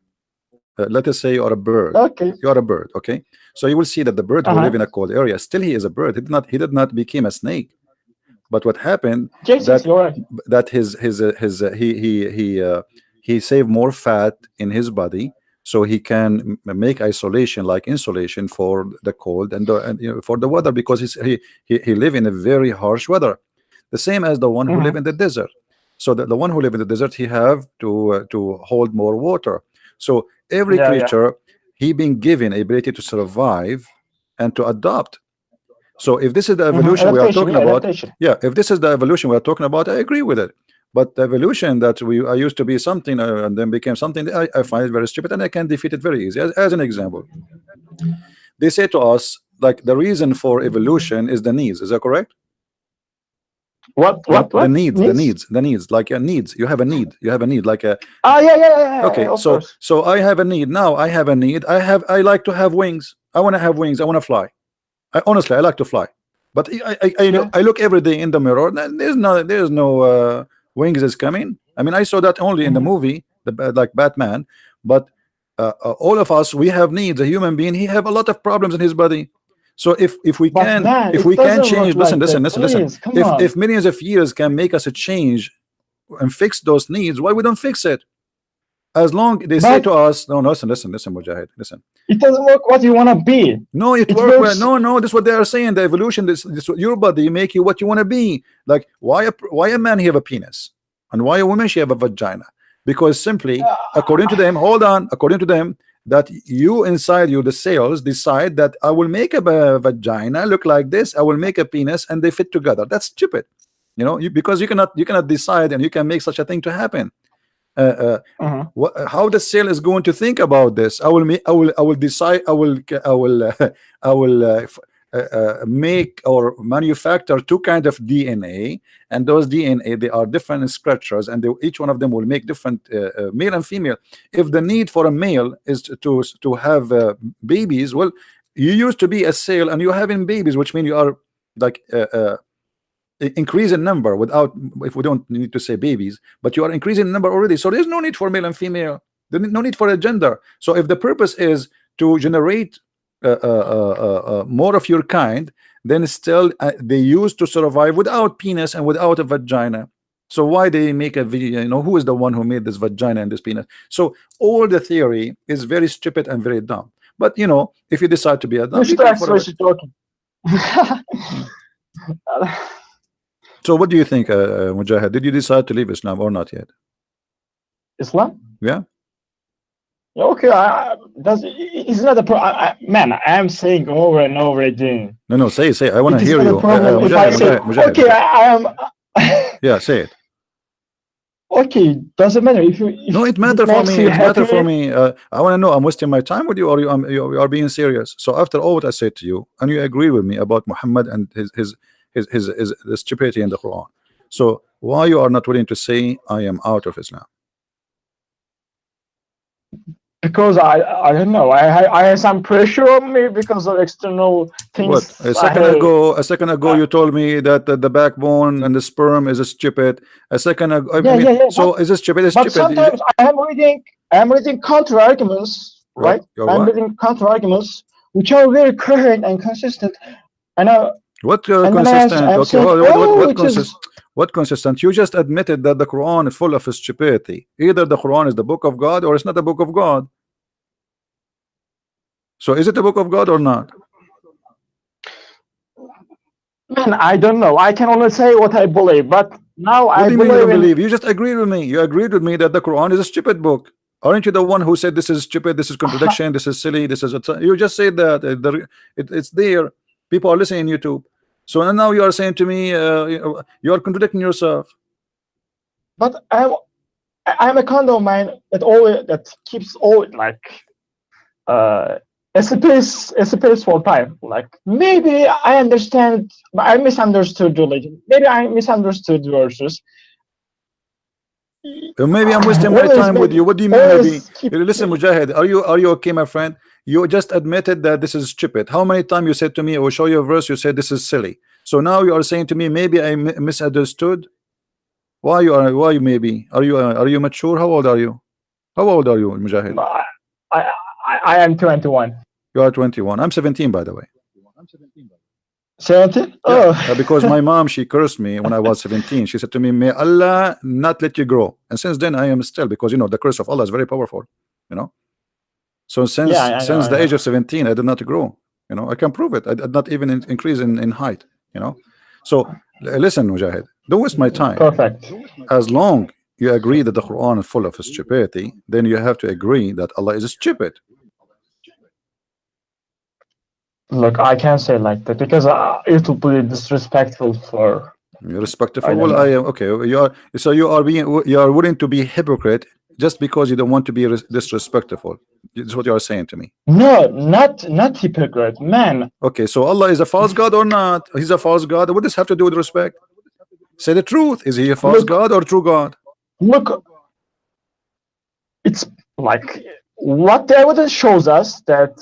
let us say you are a bird. Okay. You are a bird. Okay. So you will see that the bird who live in a cold area, still he is a bird. He did not become a snake. But what happened that he saved more fat in his body, so he can make isolation, like insulation, for the cold and you know, for the weather, because he live in a very harsh weather, the same as the one who live in the desert. So the one who live in the desert, he have to hold more water. So every creature, he been given ability to survive and to adopt. So if this is the evolution we are talking about, if this is the evolution we are talking about, I agree with it. But the evolution that I used to be something and then became something, I find it very stupid, and I can defeat it very easy. As an example, they say to us, like, the reason for evolution is the needs. Is that correct? What? The needs, like your needs. You have a need. You have a need, like a. Okay, so I have a need now. I have a need. I like to have wings. I want to have wings. I want to fly. Honestly, I like to fly, but I look every day in the mirror. There's no wings is coming. I mean, I saw that only in the movie, like Batman. But all of us, we have needs. A human being, he have a lot of problems in his body. So if we can change, listen. If millions of years can make us a change and fix those needs, why we don't fix it? As long they say to us, no, listen, Mujahid, listen. It doesn't work what you want to be. No, it works. No, this is what they are saying. The evolution, this your body make you what you want to be. Like, why a man he have a penis, and why a woman she have a vagina? Because simply, according to them, according to them, that you inside you, the cells, decide that I will make a vagina look like this, I will make a penis, and they fit together. That's stupid. Because you cannot decide, and you can make such a thing to happen. How the cell is going to think about this? I will decide. I will make or manufacture two kind of DNA, and those DNA, they are different in structures, and each one of them will make different male and female. If the need for a male is to have babies, well, you used to be a cell and you're having babies, which means you are like increase in number, without, if we don't need to say babies, but you are increasing in number already, so there's no need for male and female. There's no need for a gender. So if the purpose is to generate more of your kind, then still they used to survive without penis and without a vagina. So why they make a video? Who is the one who made this vagina and this penis? So all the theory is very stupid and very dumb. But if you decide to be a dumb, You should actually talking. So what do you think, Mujahid? Did you decide to leave Islam or not yet? Islam? Yeah. Okay, it's not a problem. Man, I am saying over and over again. No, say. I want to hear you. Mujahid. Okay, I am. Yeah, say it. Okay, doesn't matter if you. No, it matter for me. It matter for me. I want to know. I'm wasting my time with you, or you are being serious. So after all what I said to you, and you agree with me about Muhammad and his the stupidity in the Quran. So why you are not willing to say I am out of Islam? Because I don't know. I have some pressure on me because of external things. What? A second ago, you told me that the backbone and the sperm is stupid. A second ago, yeah. So is it stupid? It's but stupid. Sometimes I am reading counter arguments, right? I'm reading counter arguments which are very coherent and consistent. And what consistent? Okay, what consistent? You just admitted that the Quran is full of stupidity. Either the Quran is the book of God or it's not the book of God. So is it the book of God or not? Man, I don't know. I can only say what I believe. But now what do you mean you don't believe? You just agreed with me. You agreed with me that the Quran is a stupid book. Aren't you the one who said this is stupid, this is contradiction, this is silly, this is you just said that it's there. People are listening on YouTube. So now you are saying to me you are contradicting yourself. But I'm a kind of man that keeps all like a space for time. Like maybe I misunderstood religion. Maybe I misunderstood verses. Maybe I'm wasting my time with you. What do you mean maybe? Listen, Mujahid, are you okay, my friend? You just admitted that this is stupid. How many times you said to me, I will show you a verse, you said this is silly. So now you are saying to me, maybe I misunderstood. Why maybe? Are you mature? How old are you? How old are you, Mujahid? I am 21. You are 21. I'm 17, by the way. 17? Yeah, because my mom, she cursed me when I was 17. She said to me, may Allah not let you grow. And since then I am still, because the curse of Allah is very powerful, So since the age of 17 I did not grow. I can prove it. I did not even increase in height. So listen, Mujahid, don't waste my time. Perfect. As long you agree that the Quran is full of stupidity, then you have to agree that Allah is stupid. Look, I can't say like that because it will be disrespectful for. Respectful. Well, I am okay. You are willing to be hypocrite just because you don't want to be disrespectful. That's what you are saying to me. No, not hypocrite, man. Okay, so Allah is a false god or not? He's a false god. What does this have to do with respect? Say the truth. Is he a false god or true god? Look, it's like what the evidence shows us that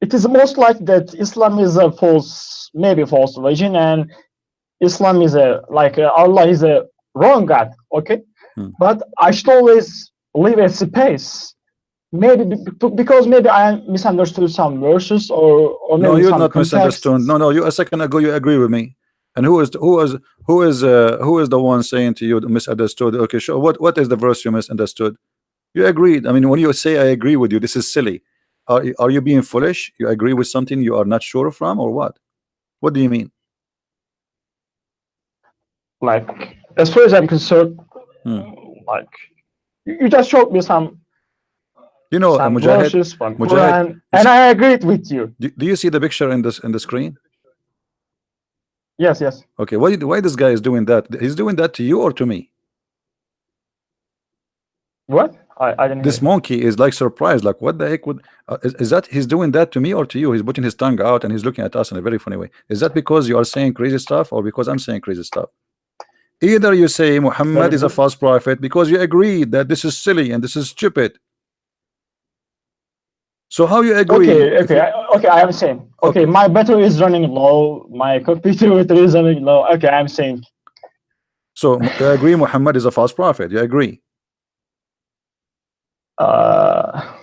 it is most likely that Islam is a false religion, and Islam is Allah is a wrong God. Okay, but I should always leave a space. Maybe because maybe I misunderstood some verses or maybe no, you're some not misunderstood. No, you a second ago you agree with me. And who is the one saying to you misunderstood? Okay, sure. What is the verse you misunderstood? You agreed. I mean, when you say I agree with you, this is silly. Are you being foolish? You agree with something you are not sure from, or what? What do you mean? Like, as far as I'm concerned, like you just showed me some You know, some Mujahid, verses from Mujahid, Quran, and I agreed with you. do you see the picture in this in the screen? Yes, yes. Okay, why this guy is doing that? He's doing that to you or to me? What? I didn't This hear. monkey is like surprised, like what the heck would is that he's doing that to me or to you? He's putting his tongue out and he's looking at us in a very funny way. Is that because you are saying crazy stuff or because I'm saying crazy stuff? Either you say Muhammad Very is a good. false prophet because you agree that this is silly and this is stupid. So how you agree Okay, if okay, you okay. I am saying. Okay, okay? my battery is running low. My computer battery is running low. Okay, I'm saying. So you agree Muhammad is a false prophet. You agree? Uh,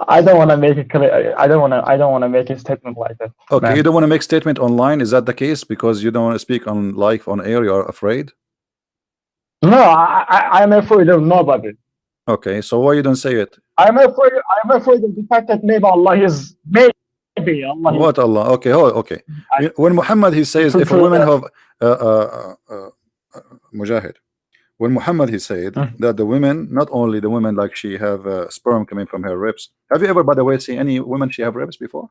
I don't want to make it clear. I don't want to. I don't want to make a statement like that, Okay, you man. don't want to make statement online. Is that the case? Because you don't want to speak on live on air. You are afraid. No, I'm afraid of nobody. Okay, so why you don't say it? I'm afraid. I'm afraid of the fact that maybe Allah is maybe Allah is. What Allah? Okay, oh, okay. I When Muhammad he says if a prefer woman that. have Mujahid, when Muhammad he said that the women, not only the women like she have sperm coming from her ribs. Have you ever, by the way, seen any women she have ribs before?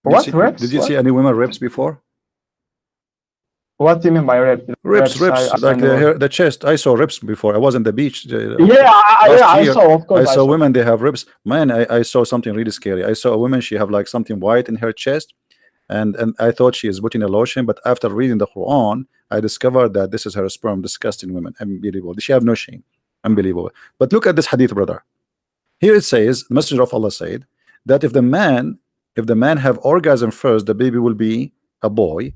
Did you What see? Did reps? you see What? any women ribs before? What do you mean by Ribs, reps? ribs, I like don't know. the chest. I saw ribs before. I was in the beach Yeah, yeah, last I year. saw. Of I course, I saw saw. women. They have ribs. Man, I saw something really scary. I saw a woman. She have like something white in her chest, and I thought she is putting a lotion. But after reading the Quran, I discovered that this is her sperm. Disgusting women. Unbelievable. She have no shame. Unbelievable. But look at this hadith, brother. Here it says, the Messenger of Allah said that if the man have orgasm first, the baby will be a boy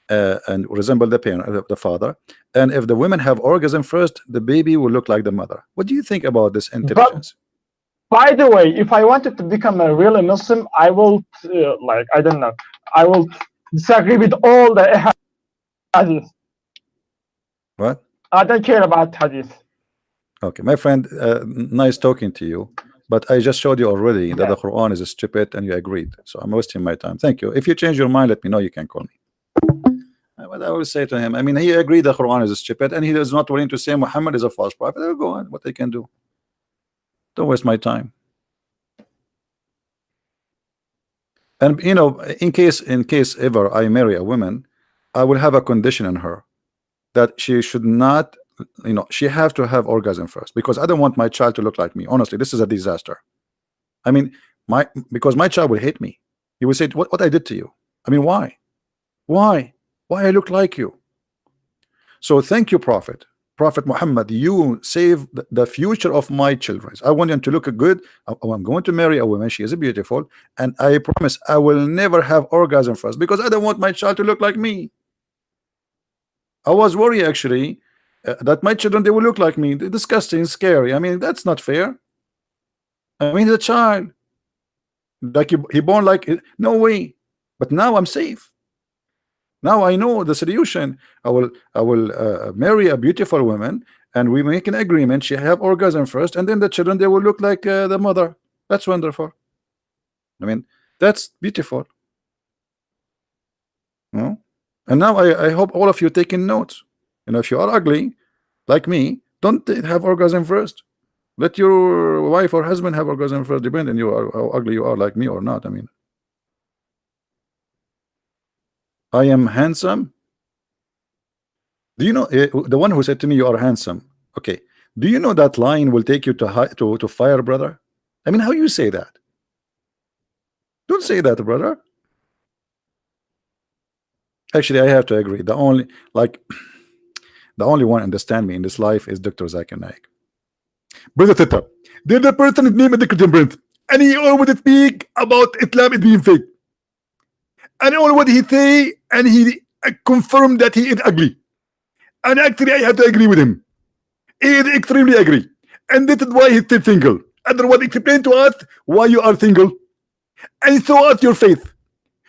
and resemble the parent, the father. And if the women have orgasm first, the baby will look like the mother. What do you think about this But intelligence? by the way, if I wanted to become a real Muslim, I will like I don't know. I will disagree with all the hadith. What? I don't care about hadith. Okay, my friend, nice talking to you. But I just showed you already that Yeah. the Quran is stupid and you agreed. So I'm wasting my time. Thank you. If you change your mind, let me know. You can call me. But I will say to him, I mean, he agreed the Quran is stupid and he is not willing to say Muhammad is a false prophet. I will go on what they can do. Don't waste my time. And you know, in case ever I marry a woman, I will have a condition on her that she should not, you know, she have to have orgasm first because I don't want my child to look like me. Honestly, this is a disaster. I mean, because my child will hate me. He will say, what I did to you? I mean, why? Why I look like you? So thank you, Prophet Muhammad. You save the future of my children. I want them to look good. I'm going to marry a woman. She is beautiful, and I promise I will never have orgasm first because I don't want my child to look like me. I was worried actually that my children they will look like me. They're disgusting, scary. I mean, that's not fair. I mean, the child like he born like no way. But now I'm safe. Now I know the solution. I will marry a beautiful woman, and we make an agreement. She have orgasm first, and then the children they will look like the mother. That's wonderful. I mean, that's beautiful. No? And now I hope all of you taking notes. You know, if you are ugly like me, don't have orgasm first. Let your wife or husband have orgasm first, depending you are how ugly you are like me or not. I mean, I am handsome. Do you know the one who said to me you are handsome? Okay. Do you know that line will take you to to fire, brother? I mean, how you say that? Don't say that, brother. Actually, I have to agree. The only like the only one understand me in this life is Dr. Zakir Naik. Brother Teta, there's a person named the Christian Prince, and he always speak about Islam is being fake. And all what he say, and he confirmed that he is ugly. And actually, I have to agree with him. He is extremely agree. And this is why he's still single. Otherwise, explain to us why you are single. And show us your faith.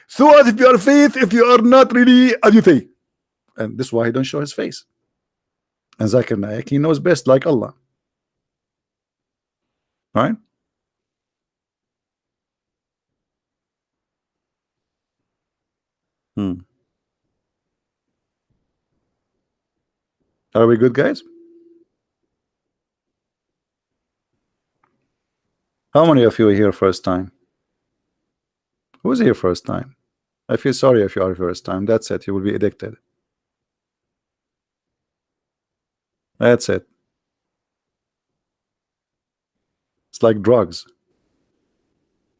Show us if you are faith, if you are not really as you say. And this is why he don't show his face. And Zakir Naik, he knows best like Allah. Right? Hmm. Are we good, guys? How many of you are here first time? Who's here first time? I feel sorry if you are first time. That's it. You will be addicted. That's it. It's like drugs.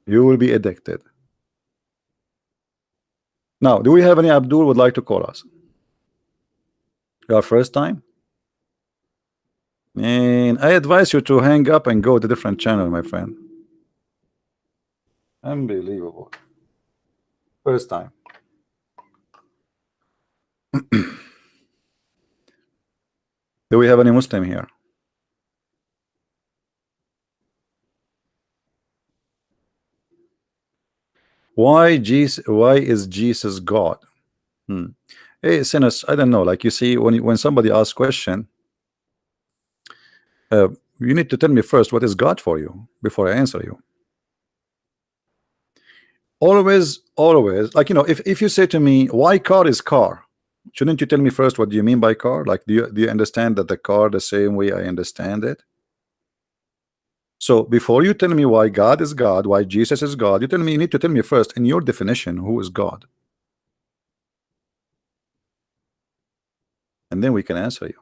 You will be addicted. Now, do we have any Abdul would like to call us? Your first time? And I advise you to hang up and go to different channel, my friend. Unbelievable. First time. Do we have any Muslim here? Why is Jesus God? Hey, sinners, I don't know. Like you see, when somebody asks question, uh, you need to tell me first what is God for you before I answer you. Always, like if you say to me, why car is car? Shouldn't you tell me first what do you mean by car? Like, do you understand that the car the same way I understand it? So before you tell me why God is God, why Jesus is God, you need to tell me first in your definition who is God, and then we can answer you.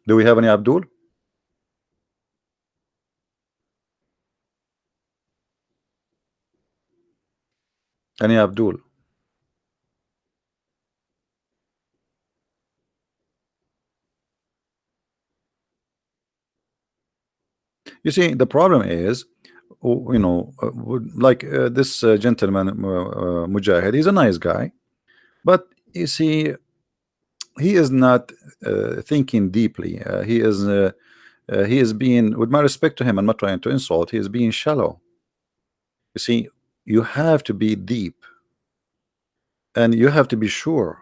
Do we have any Abdul? Any Abdul? You see, the problem is, like this gentleman, Mujahid, he's a nice guy, but you see, he is not thinking deeply. He is being, with my respect to him, I'm not trying to insult, he is being shallow. You see, you have to be deep and you have to be sure.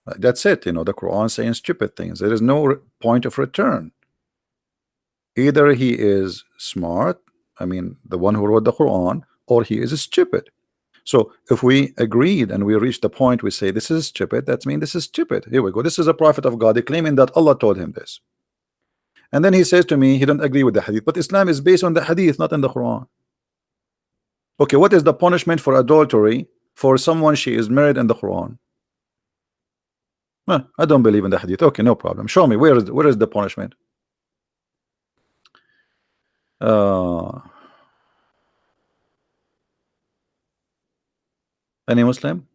That's it. The Quran saying stupid things. There is no point of return. Either he is smart, I mean, the one who wrote the Quran, or he is stupid. So if we agreed and we reach the point, we say this is stupid, that means this is stupid. Here we go. This is a prophet of God, claiming that Allah told him this. And then he says to me, he don't agree with the hadith. But Islam is based on the hadith, not in the Quran. Okay, what is the punishment for adultery for someone she is married in the Quran? I don't believe in the hadith. Okay, no problem. Show me where is the punishment? Any Muslim?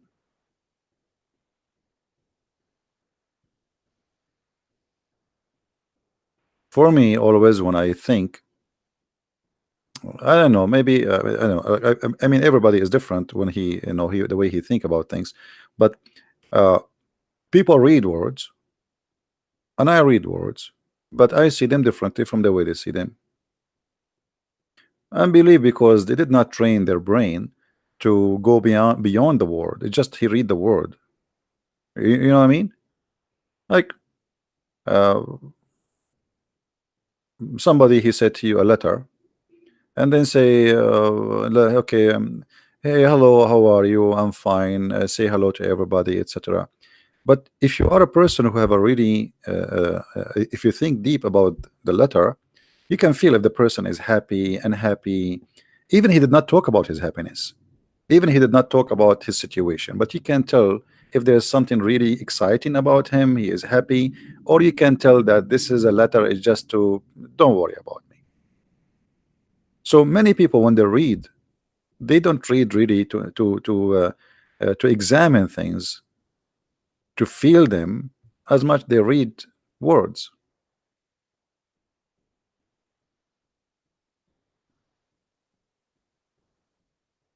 For me, always when I think, I don't know, maybe I don't know. I mean, everybody is different when the way he think about things, but people read words, and I read words, but I see them differently from the way they see them. I believe because they did not train their brain to go beyond the word. It just he read the word. You know what I mean? Like uh, somebody he said to you a letter, and then say, okay, hey, hello, how are you? I'm fine. Say hello to everybody, etc. But if you are a person who have a really, if you think deep about the letter, you can feel if the person is happy, unhappy. Even he did not talk about his happiness. Even he did not talk about his situation, but you can tell if there's something really exciting about him, he is happy, or you can tell that this is a letter is just to don't worry about me. So many people when they read, they don't read really to examine things, to feel them as much they read words.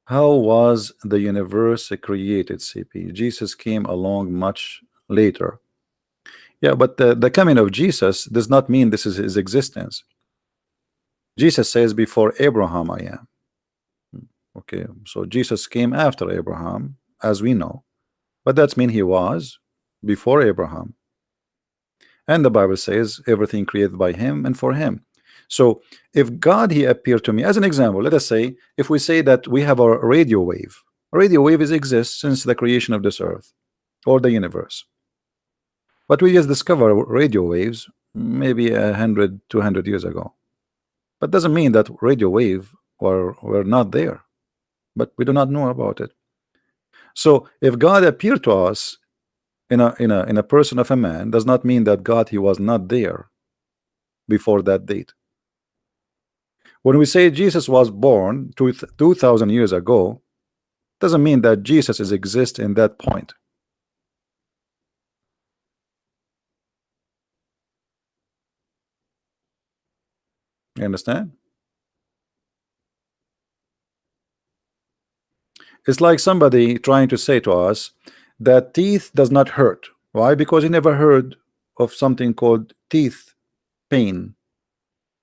How was the universe created, CP? Jesus came along much later. Yeah, but the coming of Jesus does not mean this is his existence. Jesus says, before Abraham I am. Okay, so Jesus came after Abraham, as we know, but that means he was before Abraham. And the Bible says everything created by him and for him. So if God he appeared to me, as an example, let us say if we say that we have a radio wave exists since the creation of this earth or the universe, but we just discover radio waves maybe 100 200 years ago. but doesn't mean that radio wave were not there, but we do not know about it. So if God appeared to us in a person of a man, does not mean that God he was not there before that date. When we say Jesus was born 2,000 years ago, doesn't mean that Jesus is exist in that point. You understand? It's like somebody trying to say to us that teeth does not hurt. Why? Because he never heard of something called teeth pain.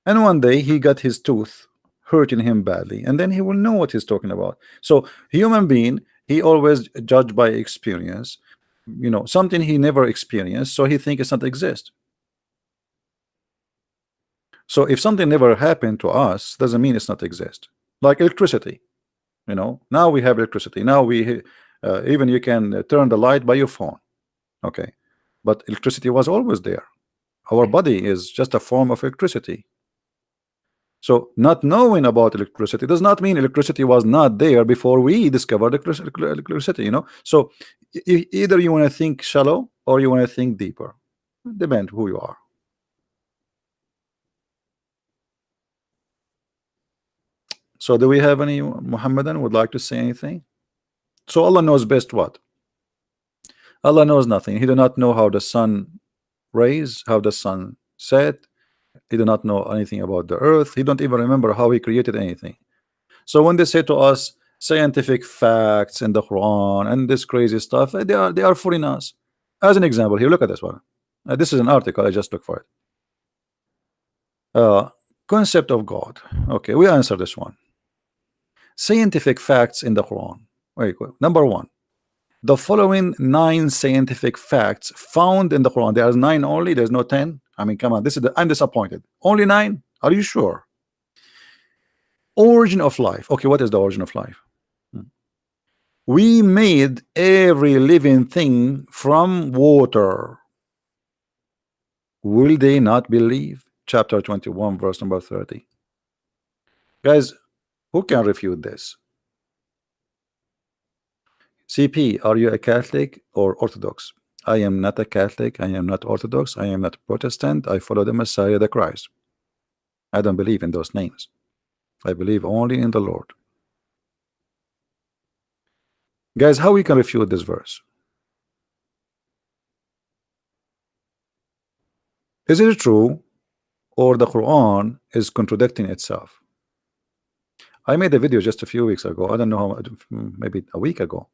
And one day he got his tooth hurting him badly, and then he will know what he's talking about. So human being, he always judged by experience, something he never experienced, so he think it's not exist. So if something never happened to us, doesn't mean it's not exist. Like electricity, now we have electricity. Now we even you can turn the light by your phone. Okay, but electricity was always there. Our body is just a form of electricity. So not knowing about electricity does not mean electricity was not there before we discovered electricity, So either you want to think shallow or you want to think deeper. Depend who you are. So do we have any Muhammadan would like to say anything? So Allah knows best what? Allah knows nothing. He do not know how the sun raise, how the sun set. He do not know anything about the earth. He don't even remember how he created anything. So when they say to us scientific facts in the Quran and this crazy stuff, they are fooling us. As an example, here, look at this one. This is an article I just looked for it. Concept of God. Okay, we answer this one. Scientific facts in the Quran. Wait, number one. The following 9 scientific facts found in the Quran. There's 9 only. There's no 10. I mean, come on. I'm disappointed. Only 9. Are you sure? Origin of life. Okay, what is the origin of life? We made every living thing from water. Will they not believe? Chapter 21, verse number 30. Guys, who can refute this? CP, are you a Catholic or Orthodox? I am not a Catholic. I am not Orthodox. I am not Protestant. I follow the Messiah, the Christ. I don't believe in those names. I believe only in the Lord. Guys, how we can refute this verse? Is it true or the Quran is contradicting itself? I made a video just a few weeks ago. I don't know how, maybe a week ago.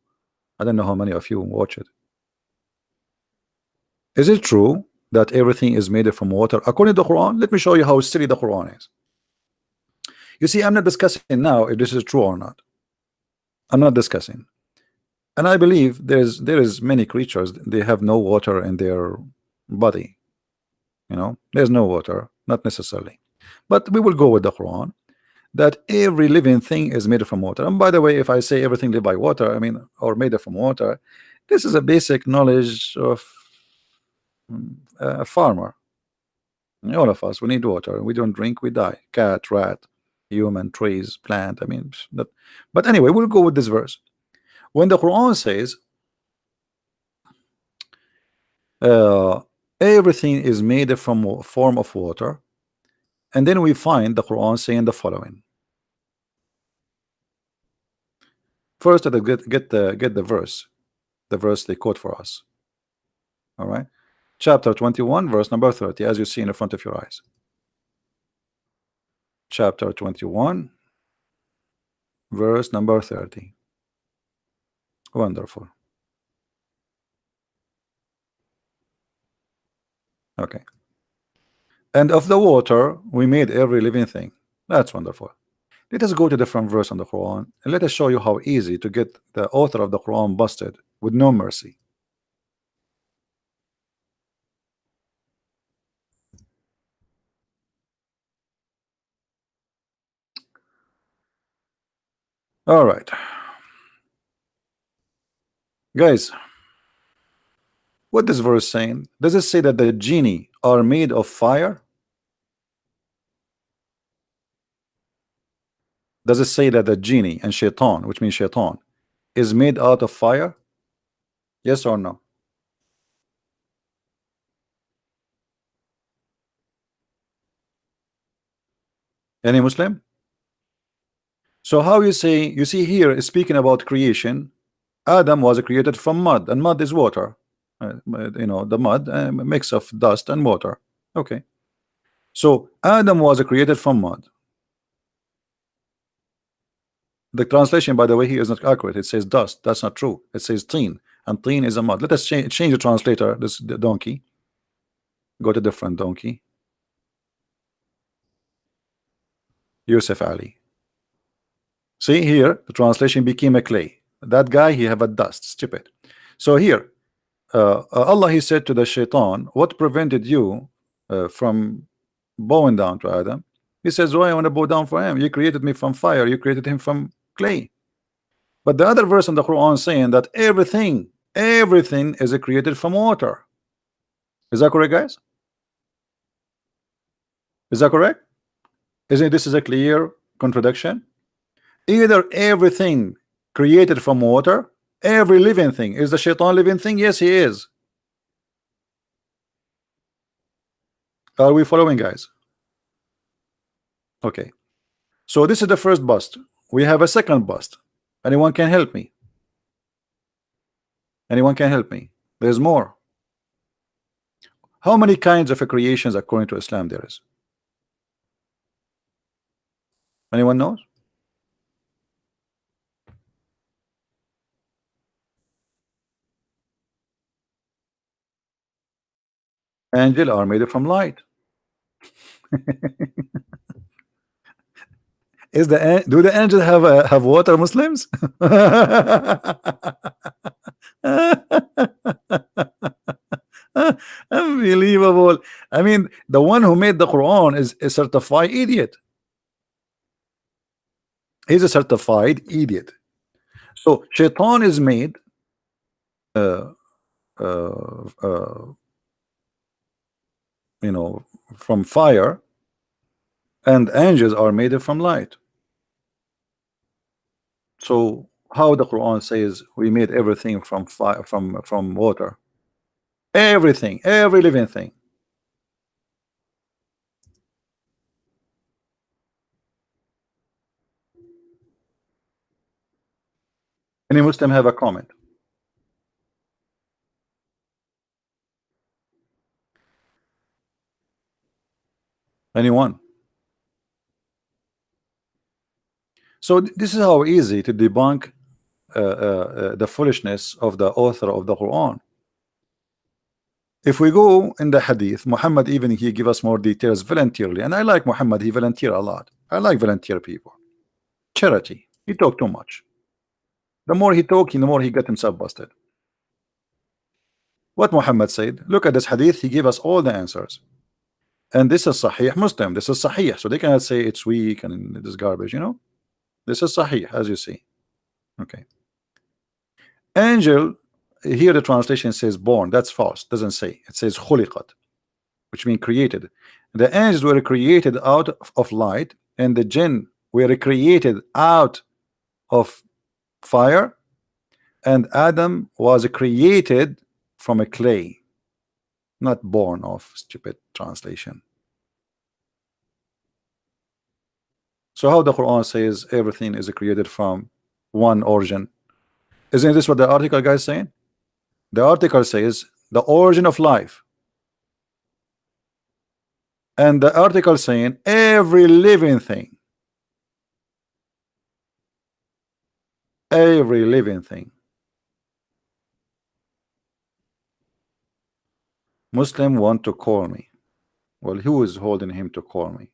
I don't know how many of you watch it. Is it true that everything is made from water according to the Quran? Let me show you how silly the Quran is. You see, I'm not discussing now if this is true or not. I'm not discussing. And I believe there is many creatures, they have no water in their body. There's no water, not necessarily. But we will go with the Quran that every living thing is made from water. And by the way, if I say everything live by water, I mean, or made from water, this is a basic knowledge of a farmer. All of us, we need water. We don't drink, we die. Cat, rat, human, trees, plant. I mean, but anyway, we'll go with this verse. When the Quran says everything is made from a form of water, and then we find the Quran saying the following. First, get the verse they quote for us. All right, chapter 21, verse number 30, as you see in the front of your eyes. Chapter 21, verse number 30. Wonderful. Okay. And of the water we made every living thing. That's wonderful. Let us go to different verse on the Quran and let us show you how easy to get the author of the Quran busted with no mercy. All right, guys, what this verse saying? Does it say that the genie are made of fire? Does it say that the genie and shaitan, which means shaitan, is made out of fire? Yes or no? Any Muslim? So how you say, you see here is speaking about creation. Adam was created from mud, and mud is water. You know, the mud, a mix of dust and water. Okay. So Adam was created from mud. The translation, by the way, here is not accurate. It says dust. That's not true. It says teen, and teen is a mud. Let us change the translator. This the donkey. Go to different donkey. Yusuf Ali. See here, the translation became a clay. That guy, he have a dust. Stupid. So here, Allah, he said to the shaitan, what prevented you from bowing down to Adam? He says, why I want to bow down for him? You created me from fire. You created him from clay. But the other verse in the Quran saying that everything is created from water. Is that correct, guys? Is that correct? Isn't this is a clear contradiction? Either everything created from water, every living thing. Is the shaitan living thing? Yes, he is. Are we following, guys? Okay. So this is the first bust. We have a second bust. Anyone can help me? Anyone can help me? There's more. How many kinds of creations according to Islam there is? Anyone knows? Angels are made from light. Do the angels have water, Muslims? Unbelievable. I mean, the one who made the Quran is a certified idiot. He's a certified idiot. So shaitan is made uh, uh, you know, from fire, and angels are made from light. So how the Quran says we made everything from fire, from water, everything, every living thing. Any Muslim have a comment? Anyone? So this is how easy to debunk the foolishness of the author of the Quran. If we go in the hadith, Muhammad even he give us more details voluntarily, and I like Muhammad. He volunteer a lot. I like volunteer people. Charity. He talk too much. The more he talk, the more he get himself busted. What Muhammad said. Look at this hadith. He gave us all the answers. And this is Sahih Muslim. This is Sahih. So they cannot say it's weak and this garbage. You know. This is Sahih, as you see. Okay. Angel. Here the translation says born. That's false. Doesn't say. It says khuliqat, which means created. The angels were created out of light, and the jinn were created out of fire, and Adam was created from a clay, not born of. Stupid translation. So how the Quran says everything is created from one origin? Isn't this what the article guy is saying? The article says the origin of life, and the article saying every living thing, every living thing. Muslim want to call me. Well, who is holding him to call me?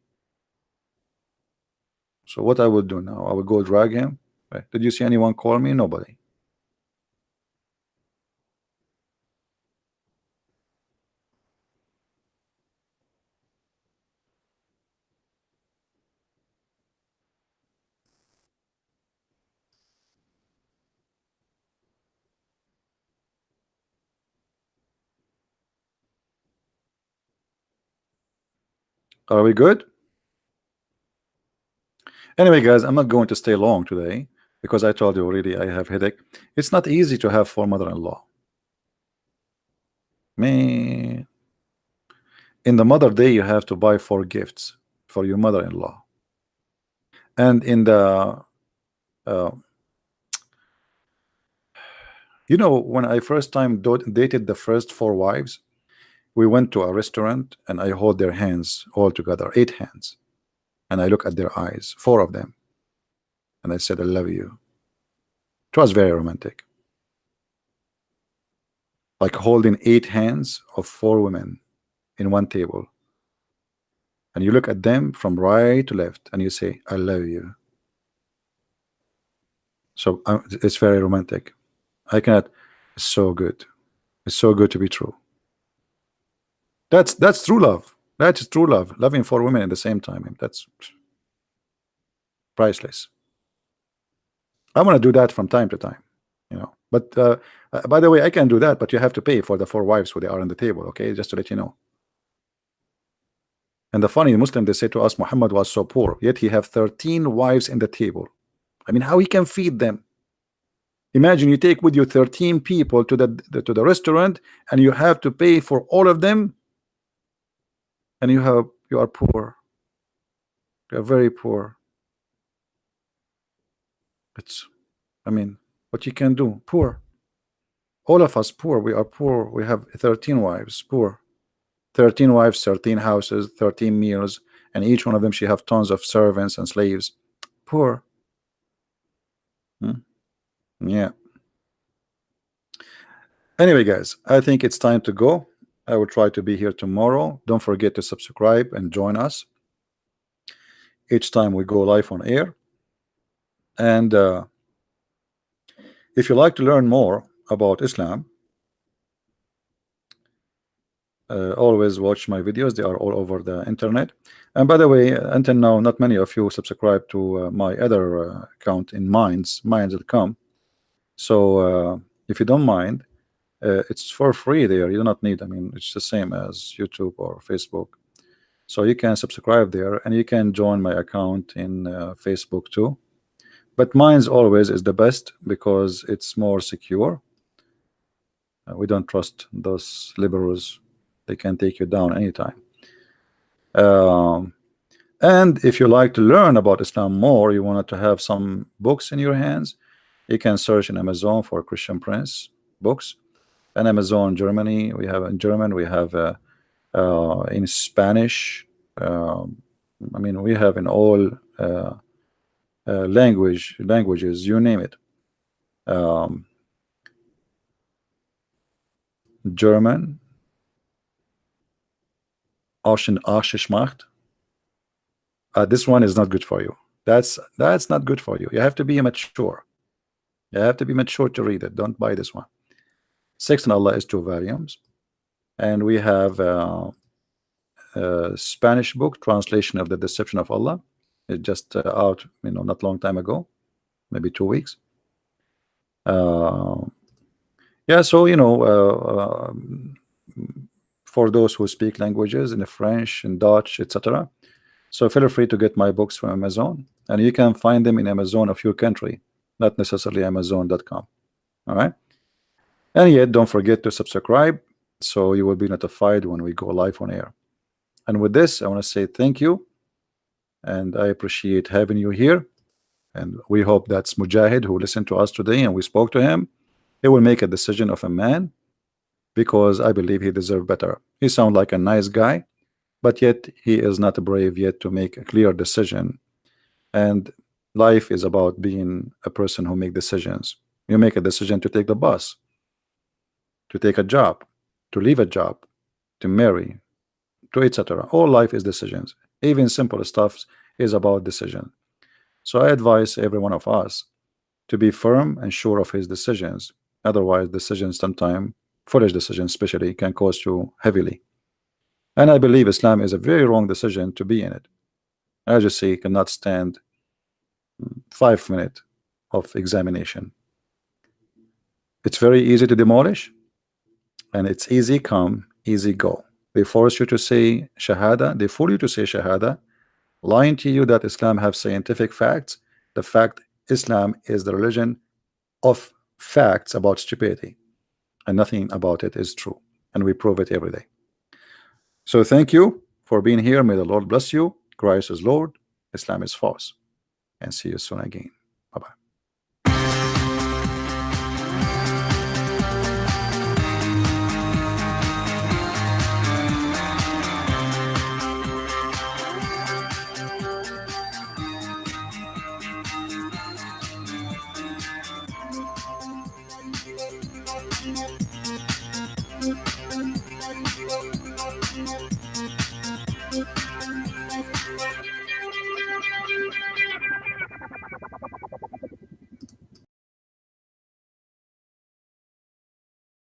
So what I would do now, I would go drag him. Right? Did you see anyone call me? Nobody. Are we good? Anyway, guys, I'm not going to stay long today because I told you already I have headache. It's not easy to have four mother-in-law. Me, in the Mother Day, you have to buy four gifts for your mother-in-law, and in the uh, when I first time dated the first four wives, we went to a restaurant and I hold their hands all together, 8 hands, and I look at their eyes, four of them, and I said, I love you. It was very romantic. Like holding 8 hands of four women in one table. And you look at them from right to left and you say, I love you. So it's very romantic. I cannot, it's so good. It's so good to be true. That's true love. That is true love. Loving four women at the same time. That's priceless. I'm gonna do that from time to time, But by the way, I can do that, but you have to pay for the four wives who they are on the table, okay? Just to let you know. And the funny Muslim, they say to us, Muhammad was so poor, yet he have 13 wives in the table. I mean, how he can feed them? Imagine you take with you 13 people to the restaurant, and you have to pay for all of them, and you are poor. You are very poor. I mean, what you can do? Poor. All of us poor. We are poor. We have 13 wives. Poor. 13 wives, 13 houses, 13 meals, and each one of them she have tons of servants and slaves. Poor. Yeah. Anyway, guys, I think it's time to go. I will try to be here tomorrow. Don't forget to subscribe and join us each time we go live on air. And if you like to learn more about Islam, always watch my videos. They are all over the internet. And by the way, until now, not many of you subscribe to my other account in minds.com. So if you don't mind, it's for free there. You do not need, I mean, it's the same as YouTube or Facebook. So you can subscribe there, and you can join my account in Facebook too. But mine's always is the best because it's more secure. We don't trust those liberals. They can take you down anytime. And if you like to learn about Islam more, you wanted to have some books in your hands, you can search in Amazon for Christian Prince books. And Amazon Germany, we have in German, we have in Spanish. I mean, we have in all languages, you name it. German, Arschmacht. This one is not good for you. That's not good for you. You have to be mature. You have to be mature to read it. Don't buy this one. Sex and Allah is 2 volumes, and we have a Spanish book translation of the Deception of Allah. It's just out, not long time ago, maybe 2 weeks. Yeah, so for those who speak languages in French and Dutch, etc. So feel free to get my books from Amazon, and you can find them in Amazon of your country, not necessarily Amazon.com. All right. And yet, don't forget to subscribe so you will be notified when we go live on air. And with this, I want to say thank you, and I appreciate having you here. And we hope that's Mujahid who listened to us today and we spoke to him. He will make a decision of a man because I believe he deserves better. He sounds like a nice guy, but yet he is not brave yet to make a clear decision. And life is about being a person who make decisions. You make a decision to take the bus, to take a job, to leave a job, to marry, to etc. All life is decisions. Even simple stuff is about decision. So I advise every one of us to be firm and sure of his decisions. Otherwise, decisions sometimes, foolish decisions especially, can cost you heavily. And I believe Islam is a very wrong decision to be in it. As you see, cannot stand 5 minutes of examination. It's very easy to demolish, and it's easy come, easy go. They force you to say Shahada, they fool you to say Shahada, lying to you that Islam have scientific facts. The fact Islam is the religion of facts about stupidity, and nothing about it is true, and we prove it every day. So thank you for being here. May the Lord bless you. Christ is Lord, Islam is false, and see you soon again.